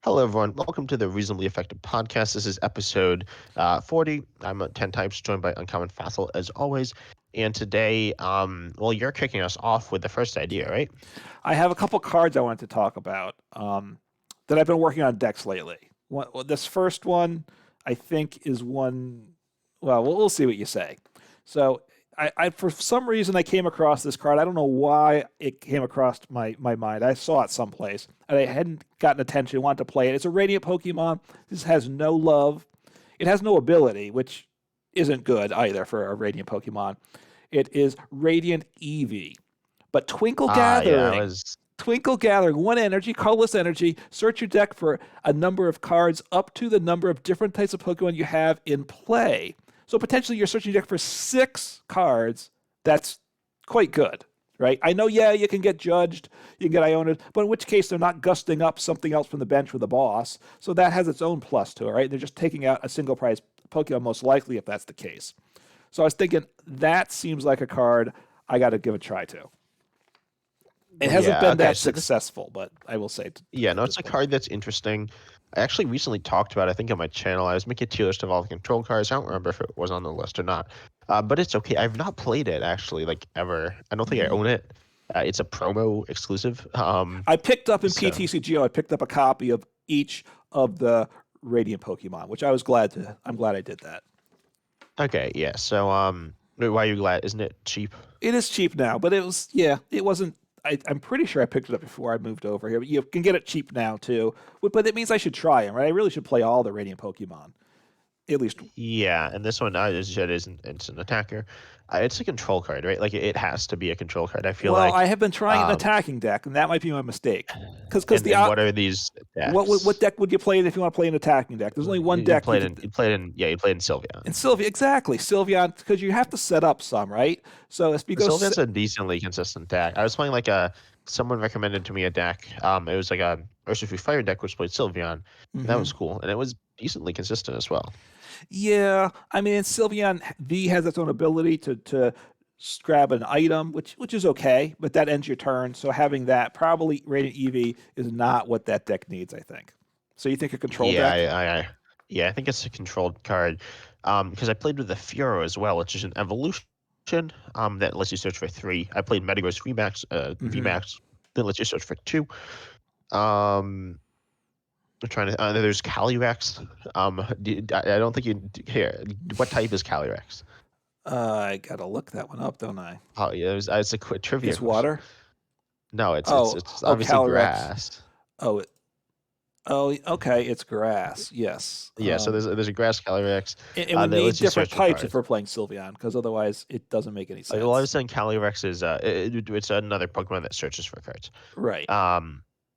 Hello, everyone. Welcome to the Reasonably Effective Podcast. This is episode 40. I'm 10 types, joined by Uncommon Facile as always. And today, well, you're kicking us off with the first idea, right? I have a couple cards I wanted to talk about that I've been working on decks lately. This first one, I think, is one. Well, we'll see what you say. So, I for some reason I came across this card. I don't know why it came across my mind. I saw it someplace and I hadn't gotten attention. Wanted to play it. It's a Radiant Pokemon. This has no love. It has no ability, which isn't good either for a Radiant Pokemon. It is Radiant Eevee. But Twinkle Gathering. Twinkle Gathering, 1 energy, colorless energy. Search your deck for a number of cards up to the number of different types of Pokemon you have in play. So potentially you're searching your deck for 6 cards. That's quite good, right? I know, you can get judged, you can get Ionaed, but in which case they're not gusting up something else from the bench with a boss. So that has its own plus to it, right? They're just taking out a single prize Pokemon most likely if that's the case. So I was thinking that seems like a card I got to give a try to. It hasn't been that successful, but I will say. It's a card that's interesting. I actually recently talked about, I think, on my channel. I was making a tier list of all the control cards. I don't remember if it was on the list or not. But it's okay. I've not played it, actually, ever. I don't think I own it. It's a promo exclusive. I picked up in PTCGO, I picked up a copy of each of the Radiant Pokemon, which I was I'm glad I did that. Okay, yeah. So, why are you glad? Isn't it cheap? It is cheap now, but it wasn't. I'm pretty sure I picked it up before I moved over here, but you can get it cheap now too. But it means I should try them, right? I really should play all the Radiant Pokemon, at least. Yeah, and this one, as you said, it's an attacker. It's a control card, right? It has to be a control card. I feel like. I have been trying an attacking deck, and that might be my mistake. Because what are these decks? What deck would you play if you want to play an attacking deck? There's only one deck. You played in Sylveon. In Sylveon, exactly. Sylveon, because you have to set up some, right? So it's because Sylveon's a decently consistent deck. I was playing someone recommended to me a deck. It was like a Urshifu Fire deck which played Sylveon. And that was cool, and it was decently consistent as well. Yeah, I mean, Sylveon V has its own ability to grab an item, which is okay, but that ends your turn. So having that, probably Radiant Eevee is not what that deck needs, I think. So you think a control deck? I think it's a controlled card. Because I played with the Furo as well, which is an evolution that lets you search for 3. I played Metagross Vmax, Vmax, that lets you search for 2. I'm trying to. There's Calyrex. I don't think you here. What type is Calyrex? I gotta look that one up, don't I? Oh yeah, it's a quick trivia. It's water. No, it's obviously Calyrex. Grass. Okay, it's grass. Yes. Yeah, so there's a grass Calyrex. And we need different types if we're playing Sylveon, because otherwise it doesn't make any sense. Well, I was saying Calyrex is it's another Pokemon that searches for cards. Right.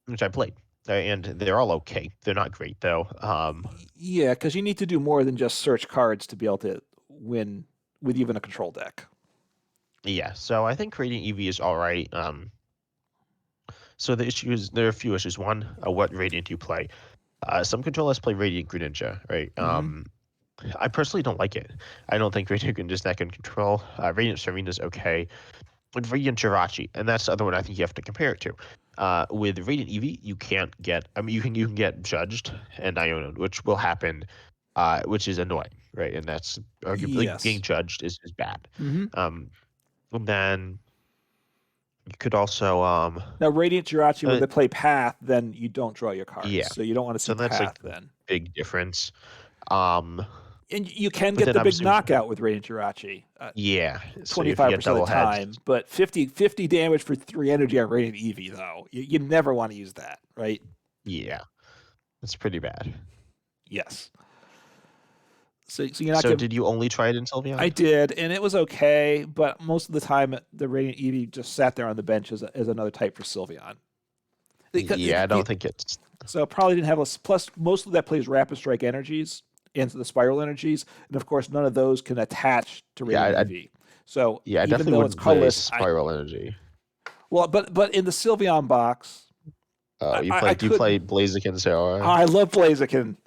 Which I played. And they're all okay. They're not great, though. Yeah, because you need to do more than just search cards to be able to win with even a control deck. Yeah, so I think Radiant Eevee is all right. So there are a few issues. One, what Radiant do you play? Some controllers play Radiant Greninja, right? I personally don't like it. I don't think Radiant Greninja is that good control. Radiant Serena is okay. With Radiant Jirachi, and that's the other one I think you have to compare it to. With Radiant Eevee, you can't get. I mean, you can get judged and Ionaed, which will happen, which is annoying, right? And that's arguably being judged is bad. And then you could also now Radiant Jirachi when they play Path, then you don't draw your cards. Yeah, so you don't want to see Path then. Big difference. And you can get the big knockout with Radiant Jirachi. 25% of the time, but 50 damage for 3 energy on Radiant Eevee, though. You never want to use that, right? Yeah. That's pretty bad. Yes. So you're not. So did you only try it in Sylveon? I did, and it was okay, but most of the time the Radiant Eevee just sat there on the bench as another type for Sylveon. I don't think it's. So it probably didn't have a. Plus, most of that plays Rapid Strike energies into the Spiral energies, and of course, none of those can attach to Radiant Eevee. So I definitely wouldn't play Spiral energy. Well, but in the Sylveon box. Oh, you play Blaziken Zoroark? I love Blaziken.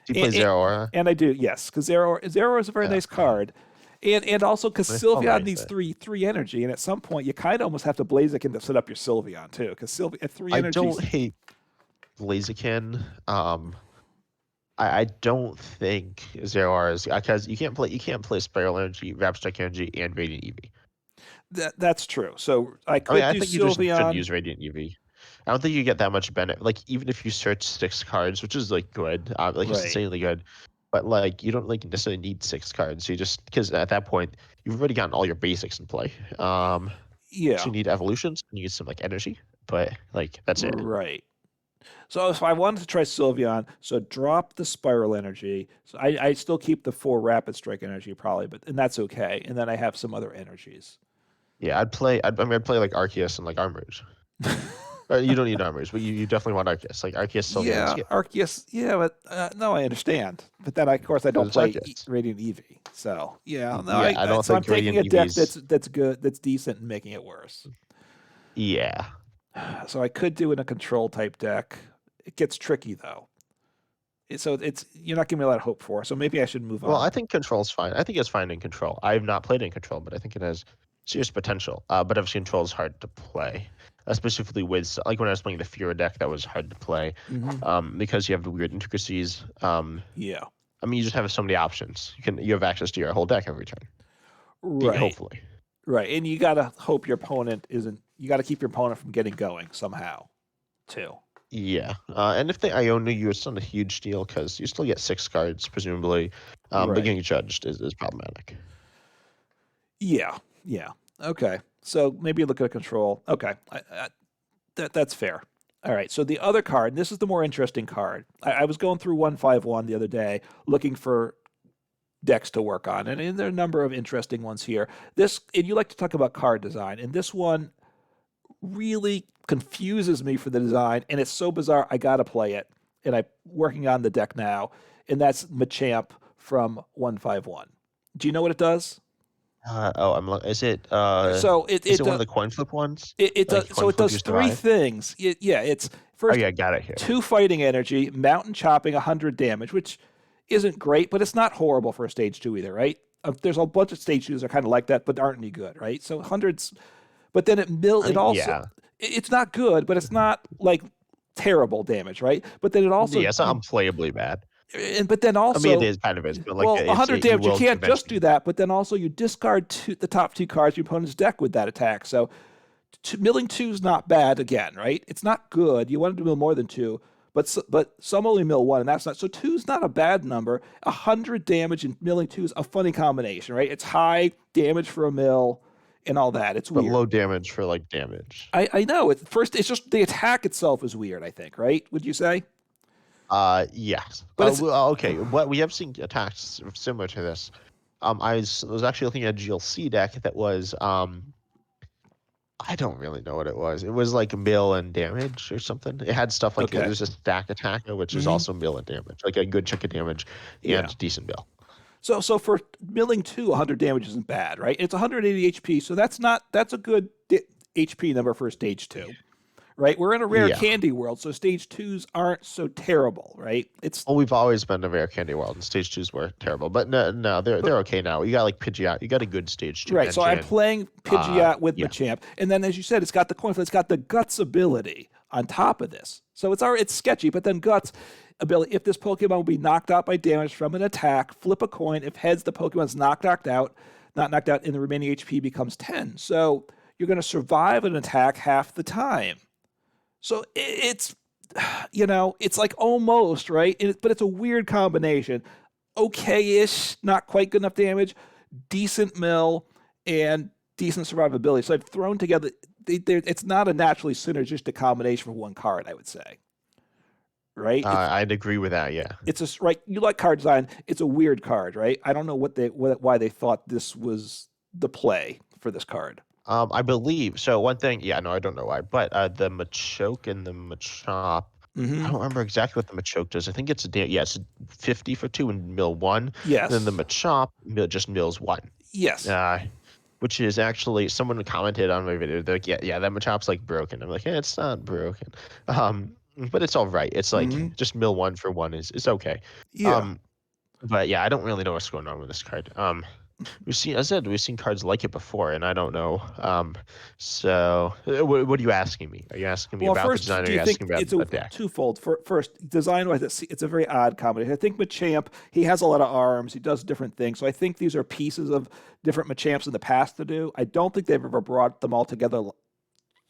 Do you play Zoroark? And I do, yes, because Zoroark is a very nice card. And also because Sylveon needs three energy, and at some point you kind of almost have to Blaziken to set up your Sylveon too, because 3 energy. Blaziken. I don't think Zoroark is because you can't play Spiral Energy, Rapstrike Energy, and Radiant Eevee. That's true. So I I mean, could I do think you just shouldn't Sylveon. use Radiant Eevee. I don't think you get that much benefit. Like even if you search 6 cards, which is like good, like it's Right. insanely good, but like you don't like necessarily need 6 cards. You just because at that point you've already gotten all your basics in play. So Yeah. you need evolutions and you need some like energy, but like that's it. Right. So if I wanted to try Sylveon, so drop the Spiral Energy. So I still keep the 4 Rapid Strike Energy probably, and that's okay. And then I have some other energies. Yeah, I'd play like Arceus and like Armors. You don't need Armors, but you definitely want Arceus. Like Arceus still Yeah, guaranteed Arceus. Yeah, but no, I understand. But then, of course, I don't because it's play Arceus. Radiant Eevee. So yeah, no, Yeah, I don't so I'm think taking Radiant a deck Eevee's. that's good, that's decent, and making it worse. Yeah. So I could do in a control type deck. It gets tricky though. So it's you're not giving me a lot of hope for. So maybe I should move Well, I on. think Control's fine. I think it's fine in Control. I've not played in Control, but I think it has serious potential. But obviously Control is hard to play, specifically with like when I was playing the Fura deck, that was hard to play, Hmm. because you have the weird intricacies. Yeah. I mean, you just have so many options. You have access to your whole deck every turn. Right. Hopefully. Right. And you gotta hope your opponent isn't. You gotta keep your opponent from getting going somehow, too. Yeah, and if they Iona you, it's not a huge deal because you still get 6 cards, presumably. But Right. getting judged is problematic. Yeah. Yeah. Okay. So maybe look at a control. Okay. That's fair. All right. So the other card, this is the more interesting card. I was going through 151 the other day looking for decks to work on, and there are a number of interesting ones here. This, and you like to talk about card design, and this one really confuses me for the design, and it's so bizarre. I gotta play it, and I'm working on the deck now, and that's Machamp from 151. Do you know what it does? Is it So one of the coin flip ones? it Like does so coin it flip does you three survive? things. Yeah, it's Oh first yeah, got it here. 2 fighting energy, mountain chopping, 100 damage, which isn't great, but it's not horrible for a stage 2 either, right? There's a bunch of stage 2s that are kind of like that, but aren't any good, right? So hundreds, but then I it mean, also yeah, it's not good, but it's not like terrible damage, right? But then it also yeah, it's not unplayably bad. but then I mean, it also is kind of is, but like well, 100 you damage, you will can't just do eventually. that, but then also you discard the top 2 cards of your opponent's deck with that attack. So milling 2 is not bad again, right? It's not good. You want to mill more than 2, but some only mill 1, and that's not. So 2 is not a bad number. 100 damage and milling 2 is a funny combination, right? It's high damage for a mill and all that. It's But weird. low damage for like damage. I know. First, it's just the attack itself is weird, I think, right? Would you say? Yes. But it's Okay. What we have seen attacks similar to this. I was actually looking at a GLC deck that was I don't really know what it was. It was like mill and damage or something. It had stuff like okay. there's a stack attacker, which is Hmm. also mill and damage, like a good chunk of damage Yeah. and decent mill. So for milling 2, 100 damage isn't bad, right? It's 180 HP, so that's a good HP number for stage 2, right? We're in a rare Yeah. candy world, so stage 2s aren't so terrible, right? It's Well, we've always been a rare candy world, and stage twos were terrible. But no, they're but they're okay now. You got like Pidgeot. You got a good stage two right. So I'm engine. playing Pidgeot with Yeah. Machamp, and then as you said, it's got the coin flip, it's got the guts ability on top of this. So it's sketchy, but then guts ability. If this Pokemon will be knocked out by damage from an attack, flip a coin. If heads, the Pokemon's not knocked out, and the remaining HP becomes 10. So you're going to survive an attack half the time. So it's it's like almost right, but it's a weird combination. Okay-ish, not quite good enough damage, decent mill, and decent survivability. So I've thrown together. It's not a naturally synergistic combination for one card, I would say. Right? I'd agree with that. Yeah. It's a right. You like card design. It's a weird card, right? I don't know why they thought this was the play for this card. I believe so. One thing, yeah, no, I don't know why, but the Machoke and the Machop. I Mm-hmm. don't remember exactly what the Machoke does. I think it's 50 for 2 and mill 1. And then the Yes. Machop just mills 1. Yes. Uh, which is actually someone commented on my video. They're like, yeah, that Machop's like broken. I'm like, yeah, it's not broken. But it's all right. It's like Mm-hmm. just mill 1 for 1 is okay. Yeah. Um, but yeah, I don't really know what's going on with this card. we've seen cards like it before, and I don't know. So what are you asking me? Are you asking me Well, about the first, design, or do are you you asking think about it's a a deck? twofold? First, design-wise, it's a very odd combination. I think Machamp, he has a lot of arms, he does different things. So I think these are pieces of different Machamps in the past to do. I don't think they've ever brought them all together,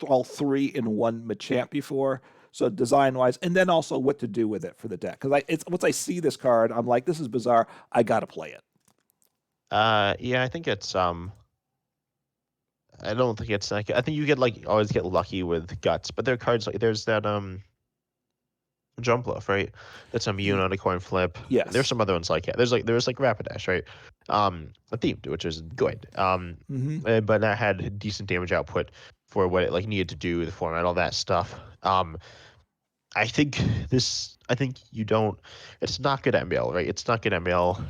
all three in one Machamp before. So design-wise, and then also what to do with it for the deck. Because it's once I see this card, I'm like, this is bizarre. I got to play it. Yeah, I think it's I don't think it's like I think you get like always get lucky with guts, but there are cards like there's that Jumpluff, right? That's immune on a coin flip. There's Yes. some other ones like it. There's like Rapidash, right? A themed, which is good. Hmm. But that had decent damage output for what it like needed to do, the format, all that stuff. I think I think you don't. It's not good ML, right? It's not good ML.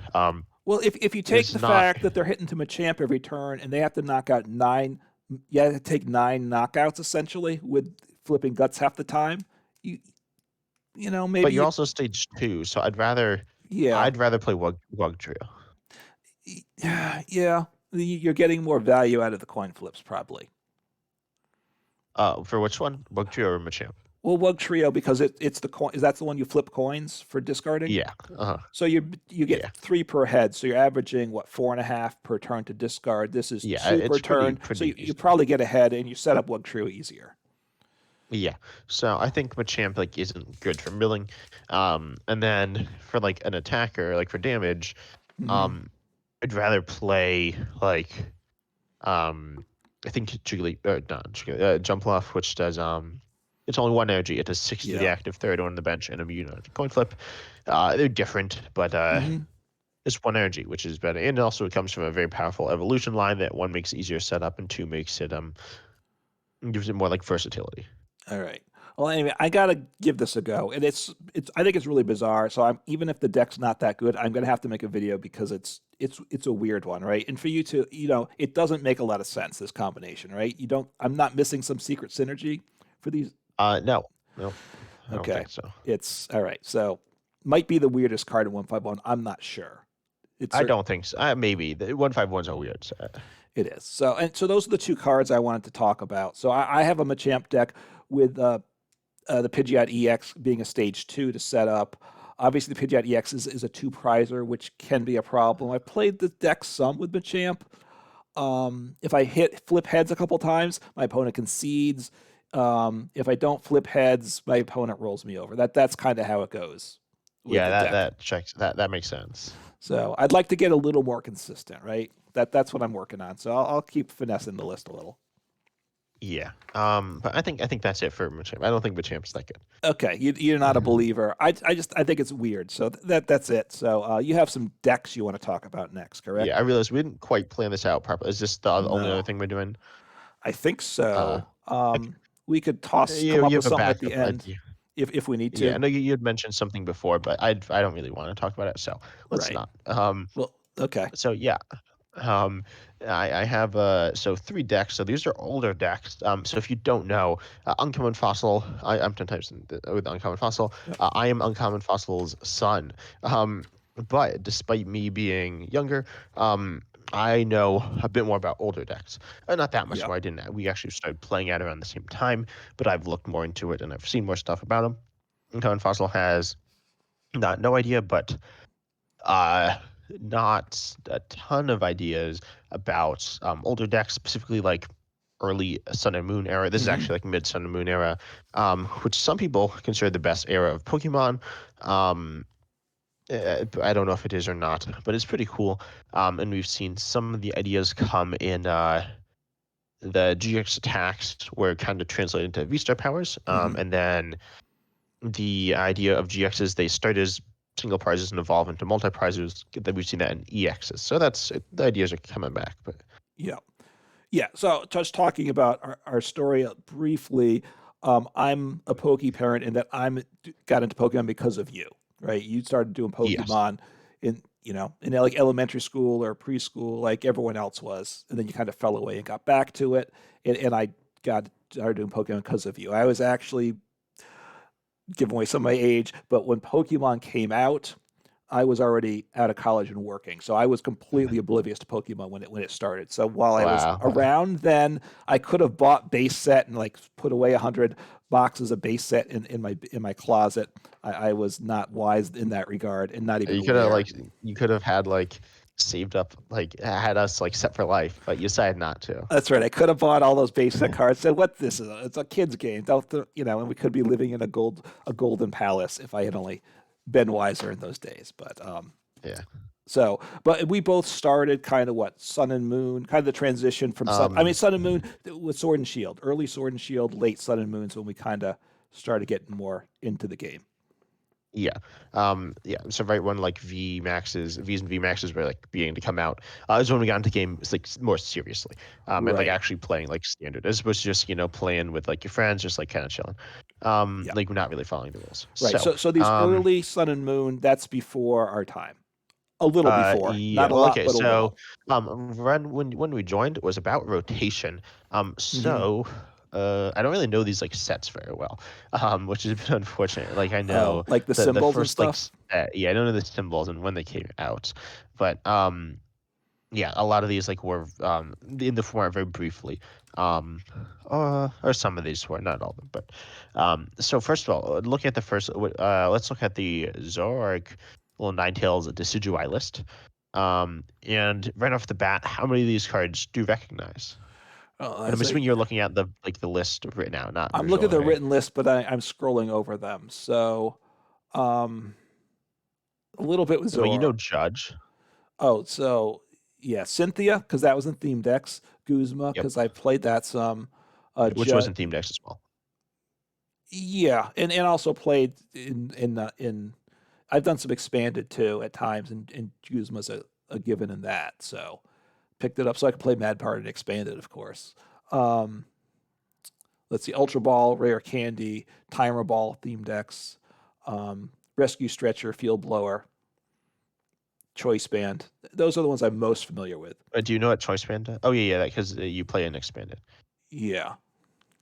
Well, if you take It's the not. fact that they're hitting to Machamp every turn and they have to knock out nine, you have to take nine knockouts essentially with flipping guts half the time. You you know But maybe you're also stage 2, so yeah, I'd rather play Wug Trio. yeah, you're getting more value out of the coin flips probably. For which one? Wug Trio or Machamp? Well, Wug Trio because it's the coin. Is that the one you flip coins for discarding? Yeah. So you get Yeah. three per head. So you're averaging what 4.5 per turn to discard. This is Yeah. two per It's pretty turn. So pretty you decent. probably get ahead and you set up Wug Trio easier. Yeah. So I think Machamp like isn't good for milling. And then for like an attacker, like for damage, Hmm. um, I'd rather play like I think not Jiggly, Jumpluff, which does it's only one energy. It does 6 to the Yeah. active third on the bench and immune on coin flip. They're different, but Hmm. it's one energy, which is better. And also it comes from a very powerful evolution line that one makes it easier setup and two makes it gives it more like versatility. All right. Well, anyway, I gotta give this a go, and it's. I think it's really bizarre. So I'm even if the deck's not that good, I'm gonna have to make a video because it's a weird one, right? And for you to, it doesn't make a lot of sense this combination, right? You don't. I'm not missing some secret synergy for these. No, no, I don't Okay, think so. it's all right. So might be the weirdest card in 151. I'm not sure. It's I certain. don't think so. Maybe the 151s are weird. So, It is. So those are the two cards I wanted to talk about. So I have a Machamp deck with the Pidgeot EX being a stage 2 to set up. Obviously, the Pidgeot EX is a two prizer, which can be a problem. I played the deck some with Machamp. If I hit flip heads a couple times, my opponent concedes. If I don't flip heads, my opponent rolls me over. That's kind of how it goes with yeah, the that deck. that checks. That makes sense. So I'd like to get a little more consistent, right? That's what I'm working on. So I'll keep finessing the list a little. Yeah. But I think that's it for Machamp. I don't think Machamp's that good. Okay, you're not a believer. I think it's weird. So that's it. So you have some decks you want to talk about next, Yeah, correct? I realized we didn't quite plan this out properly. Is this the only other No, thing we're doing? I think Uh, so. okay. We could come You up have with a something at backup the end idea. if we need Yeah, to. I know you had mentioned something before, but I don't really want to talk about it, so let's Right. not. Well, okay. So yeah, um, I have so 3 decks. So these are older decks. So if you don't know, Uncommon Fossil, I'm 10 times with Uncommon Fossil. Yep. I am Uncommon Fossil's son. But despite me being younger, I know a bit more about older decks. Not that much Yep. more. I didn't. We actually started playing at around the same time, but I've looked more into it and I've seen more stuff about them. Uncommon Fossil has not no idea, but uh, not a ton of ideas about older decks, specifically like early Sun and Moon era. This is Hmm. actually like mid Sun and Moon era, which some people consider the best era of Pokemon. Um, I don't know if it is or not, but it's pretty cool. And we've seen some of the ideas come in the GX attacks were kind of translated into V-Star powers, Hmm. and then the idea of GXs, they start as single prizes and evolve into multi prizes. That we've seen that in EXs. So the ideas are coming back. But Yep. Yeah. So just talking about our story briefly, I'm a Poke parent in that got into Pokemon because of you, right? You started doing yes, Pokemon in like elementary school or preschool, like everyone else was, and then you kind of fell away and got back to it, and I got started doing Pokemon because of you. I was actually giving away some of my age, but when Pokemon came out, I was already out of college and working, so I was completely oblivious to Pokemon when it started. So while I was Wow. around then, I could have bought base set and like put away 100 boxes of base set in my closet. I was not wise in that regard and not even You could have aware. like you could have had like saved up like had us like set for life, but you decided not to. That's right. I could have bought all those base set cards. Said, "What this is? It's a kid's game." And we could be living in a golden palace if I had only been wiser in those days. Yeah. But we both started kind of what Sun and Moon, kind of the transition from Um Sun and Moon with Sword and Shield, early Sword and Shield, late Sun and Moon's when we kind of started getting more into the game. yeah. Yeah. So right when like V's and V Maxes were like beginning to come out, is when we got into games like more seriously. And like Right. actually playing like standard as opposed to just, playing with like your friends, just like kind of chilling. Yeah. Like we're not really following the rules. Right. So So these early Sun and Moon, that's before our time. A little before, Yeah. not a Well, lot, okay. but a So, little. when we joined, it was about rotation. Hmm. So, I don't really know these like sets very well, which is a bit unfortunate. Like I Oh, know like the the symbols and first like stuff. yeah, I don't know the symbols and when they came out, but yeah, a lot of these like were in the format very briefly. Or some of these were, not all of them, but so first of all, look at the first. Let's look at the Zoroark, little Ninetales Decidueye list. And right off the bat, how many of these cards do you recognize? And I'm As assuming you're looking at the list written out, not I'm looking visual, at the right? written list, but I'm scrolling over them. So, um, a little bit with Well, Zora. Judge. Oh, so yeah, Cynthia, because that was in Theme Decks. Guzma, Yep. because I played that some. Which was Judd, in Team Decks as well. yeah, and also played in. I've done some expanded too at times, and Guzma's a given in that. So picked it up so I could play Mad Party and expanded, of course. Um, let's see, Ultra Ball, Rare Candy, Timer Ball, Theme Decks, Rescue Stretcher, Field Blower, Choice Band. Those are the ones I'm most familiar with. Do you know what Choice Band? Oh yeah, yeah, because you play in expanded. Yeah.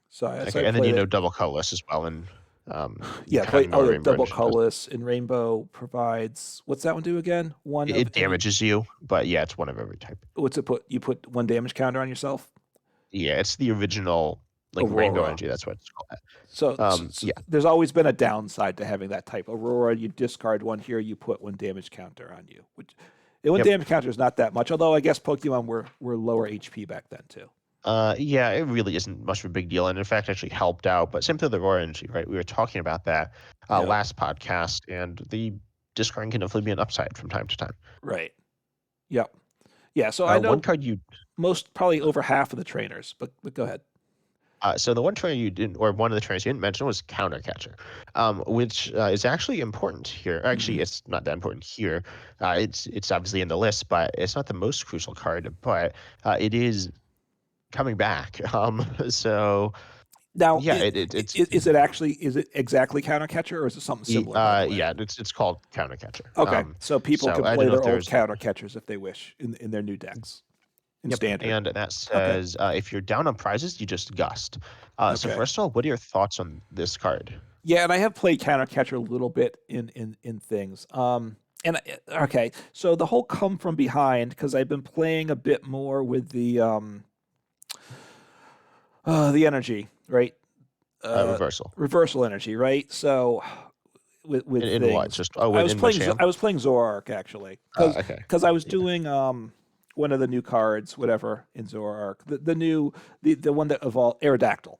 So I Okay, and then played it. double colorless as well, and Yeah, kind play. of Oh, more yeah, Rainbow double Engine does. colorless and rainbow provides. What's that one do again? One of It any. damages you, but yeah, it's one of every type. What's it put? You put one damage counter on yourself. Yeah, it's the original like Rainbow Aurora. Energy. That's what it's called. So Yeah, there's always been a downside to having that type. Aurora, you discard one here, you put one damage counter on you. Which and one yep. damage counter is not that much. Although I guess Pokemon were lower HP back then too. Yeah, it really isn't much of a big deal, and in fact, actually helped out. But same thing with the Raw Energy, right? We were talking about that Yep. last podcast, and the discarding can definitely be an upside from time to time. Right. Yep. Yeah. So I One know card you most, probably over half of the trainers, but go ahead. So the one trainer you didn't, or one of the trainers you didn't mention was Counter Catcher, which is actually important here. Hmm. Actually, it's not that important here. It's obviously in the list, but it's not the most crucial card. But it is coming back. So Now, yeah, it's is it exactly counter catcher or is it something similar? By the way. yeah, it's called Counter Catcher. Okay, so people So can I play don't know if their old there's counter catchers if they wish in their new decks in yep, standard. and that Okay. says if you're down on prizes, you just gust. So Okay. first of all, what are your thoughts on this card? Yeah, and I have played counter catcher a little bit in things. Okay, so the whole come from behind because I've been playing a bit more with the energy, right? Uh, Reversal. Reversal energy, right? So with In what? things, Just in Machamp? I was playing Zoroark actually Okay. because I was Yeah. doing one of the new cards, whatever in Zoroark, the new the one that evolved Aerodactyl.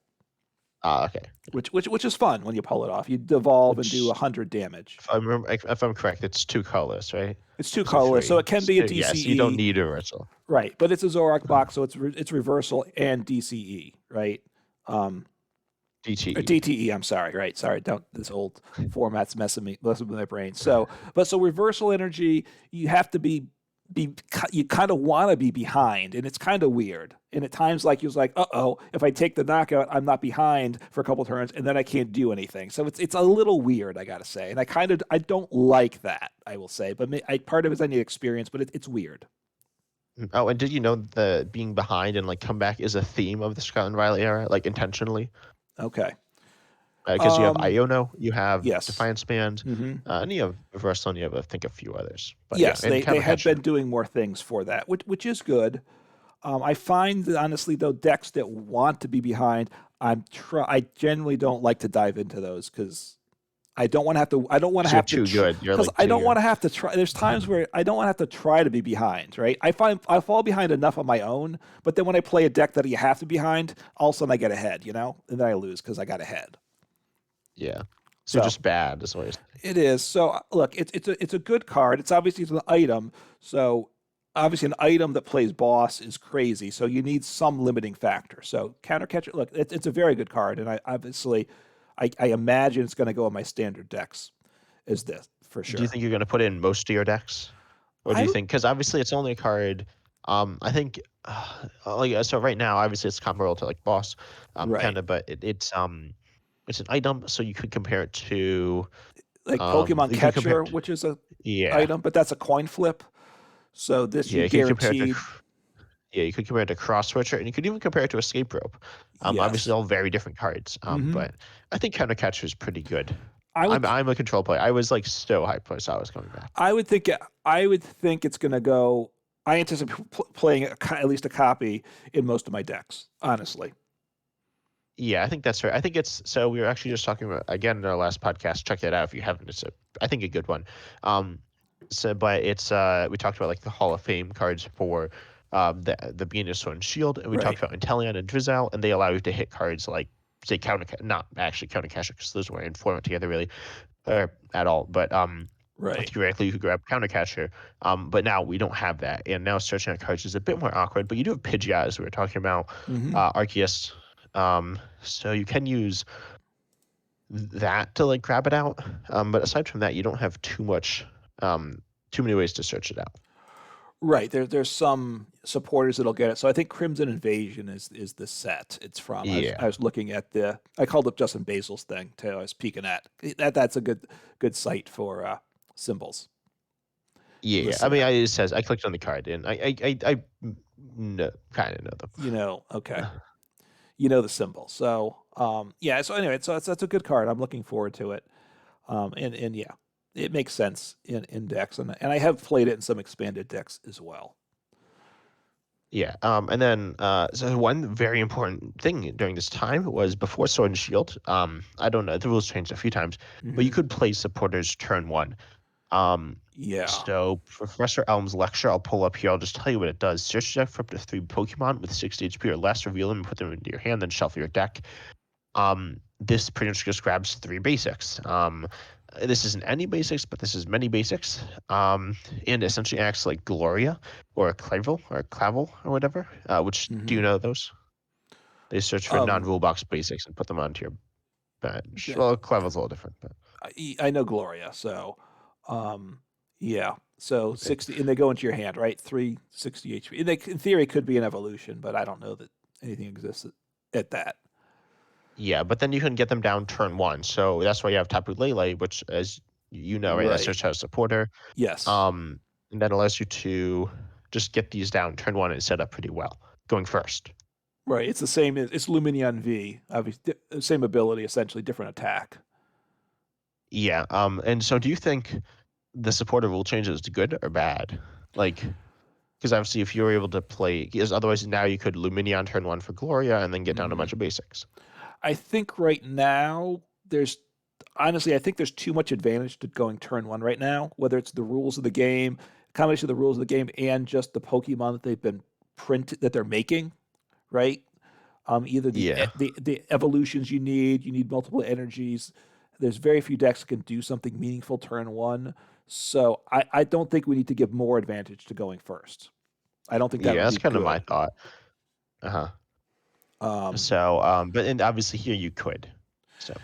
Okay. Which is fun when you pull it off. You devolve and do Which, 100 damage. if I'm correct, it's two colors, right? It's two Is it colorless, so three? it can It's be a two. Yeah, so you don't DCE, need a reversal. right? But it's a Zoroark box, so it's reversal and DCE, right? Um, or DTE. DTE. I'm sorry, right? Sorry, don't this old format's messing with my brain. So reversal energy, you have to be you kind of want to be behind, and it's kind of weird. And at times, like you're like, if I take the knockout, I'm not behind for a couple turns, and then I can't do anything. So it's a little weird, I gotta say. And I don't like that, I will say. But part of it is I need experience, but it's weird. Oh, and did you know the being behind and like comeback is a theme of the Scott and Riley era, like intentionally? Okay. Because you have Um, Iono, you have yes. Defiance Band, Hmm. and you have Versal, and you have, I think, a few others. But yeah, Yes, and they had Countercatcher. been doing more things for that, which is good. I find that honestly, though, decks that want to be behind, I generally don't like to dive into those because I don't want to have to. I don't want to Because you're have to too good. You're because like I too. don't want You're to have to try. There's times where I don't want to have to try to be behind. Right? I find I fall behind enough on my own, but then when I play a deck that you have to be behind, all of a sudden I get ahead. And then I lose because I got ahead. yeah. So you're So just bad, is what you're saying. it is. So look, it's a good card. It's an item. So obviously an item that plays boss is crazy. So you need some limiting factor. So counter catcher. Look, it's a very good card, and I imagine it's going to go in my standard decks. Is this for Do you sure? think you're going to put in most of your decks, or do I you would think? Because obviously it's only a card. I think, so right now, obviously it's comparable to like boss, kind right of, but it's an item, so you could compare it to, like Pokemon you could compare Catcher, it. which is a Yeah, item, but that's a coin flip. So this yeah, you you could compare it to. guaranteed. Yeah, you could compare it to Cross Switcher, and you could even compare it to Escape Rope. Obviously, Yes. all very different cards. Hmm. But I think Countercatcher is pretty good. I would I'm a control player. I was like so hyped when I saw it was coming back. I would think I would think it's going to go. I anticipate playing at least a copy in most of my decks. Honestly, Yeah, I think that's right. I think it's so. We were actually just talking about again in our last podcast. Check that out if you haven't. It's I think a good one. Um, but it's we talked about like the Hall of Fame cards for the Venusaur and Shield, and we right, talked about Inteleon and Drizzile, and they allow you to hit cards like say not actually counter because those weren't informed together really or at all. But right. theoretically you could grab Countercatcher. But now we don't have that, and now searching on cards is a bit more awkward. But you do have Pidgeot, as we were talking about, Hmm. Arceus. So you can use that to like grab it out. But aside from that, you don't have too many ways to search it out. Right. There's some supporters that'll get it. So I think Crimson Invasion is the set it's from. I Yeah. was looking at the. I called up Justin Basil's thing too. I was peeking at that's a good site for symbols. Yeah. I Listed mean, out. it says I clicked on the card and I know, kind of know them. Okay. You know the symbol. So yeah. So anyway, so that's a good card. I'm looking forward to it. And yeah, it makes sense in decks, and I have played it in some expanded decks as well. Yeah. And then so one very important thing during this time was before Sword and Shield. I don't know, the rules changed a few times, but you Hmm. could play supporters turn one. Um, Yeah. so Professor Elm's lecture, I'll pull up here. I'll just tell you what it does. Search your deck for up to 3 Pokemon with 60 HP or less, reveal them and put them into your hand, then shuffle your deck. This pretty much just grabs 3 basics. This isn't any basics, but this is many basics. And essentially acts like Gloria or a Clavel or whatever. Which do Hmm. you know those? They search for Um, non-rule box basics and put them onto your bench. the, Well, Clavel's a little different, but I know Gloria, so um, yeah. So okay. 60, and they go into your hand, right? 360 HP. And they, in theory, could be an evolution, but I don't know that anything exists at that. Yeah, but then you can get them down turn one. So that's why you have Tapu Lele, which, as you know, right, that Right. search has supporter. Yes. Um, and that allows you to just get these down turn one and set up pretty well going first. Right. It's the same. It's Luminion V. Obviously, same ability, essentially different attack. Yeah. And so do you think the supporter rule change is good or bad? Like, because obviously if you're able to play, because otherwise now you could Luminion turn one for Gloria and then get down a Hmm. bunch of basics. I think right now there's honestly, I think there's too much advantage to going turn one right now, whether it's the rules of the game, combination of the rules of the game, and just the Pokemon that they've been printed that they're making, right? Either Yeah. the evolutions you need multiple energies. There's very few decks that can do something meaningful turn one. So I don't think we need to give more advantage to going first. I don't think that Yeah, would that's be kind of my good. thought. Uh-huh. Um, So, but and obviously here you could. So,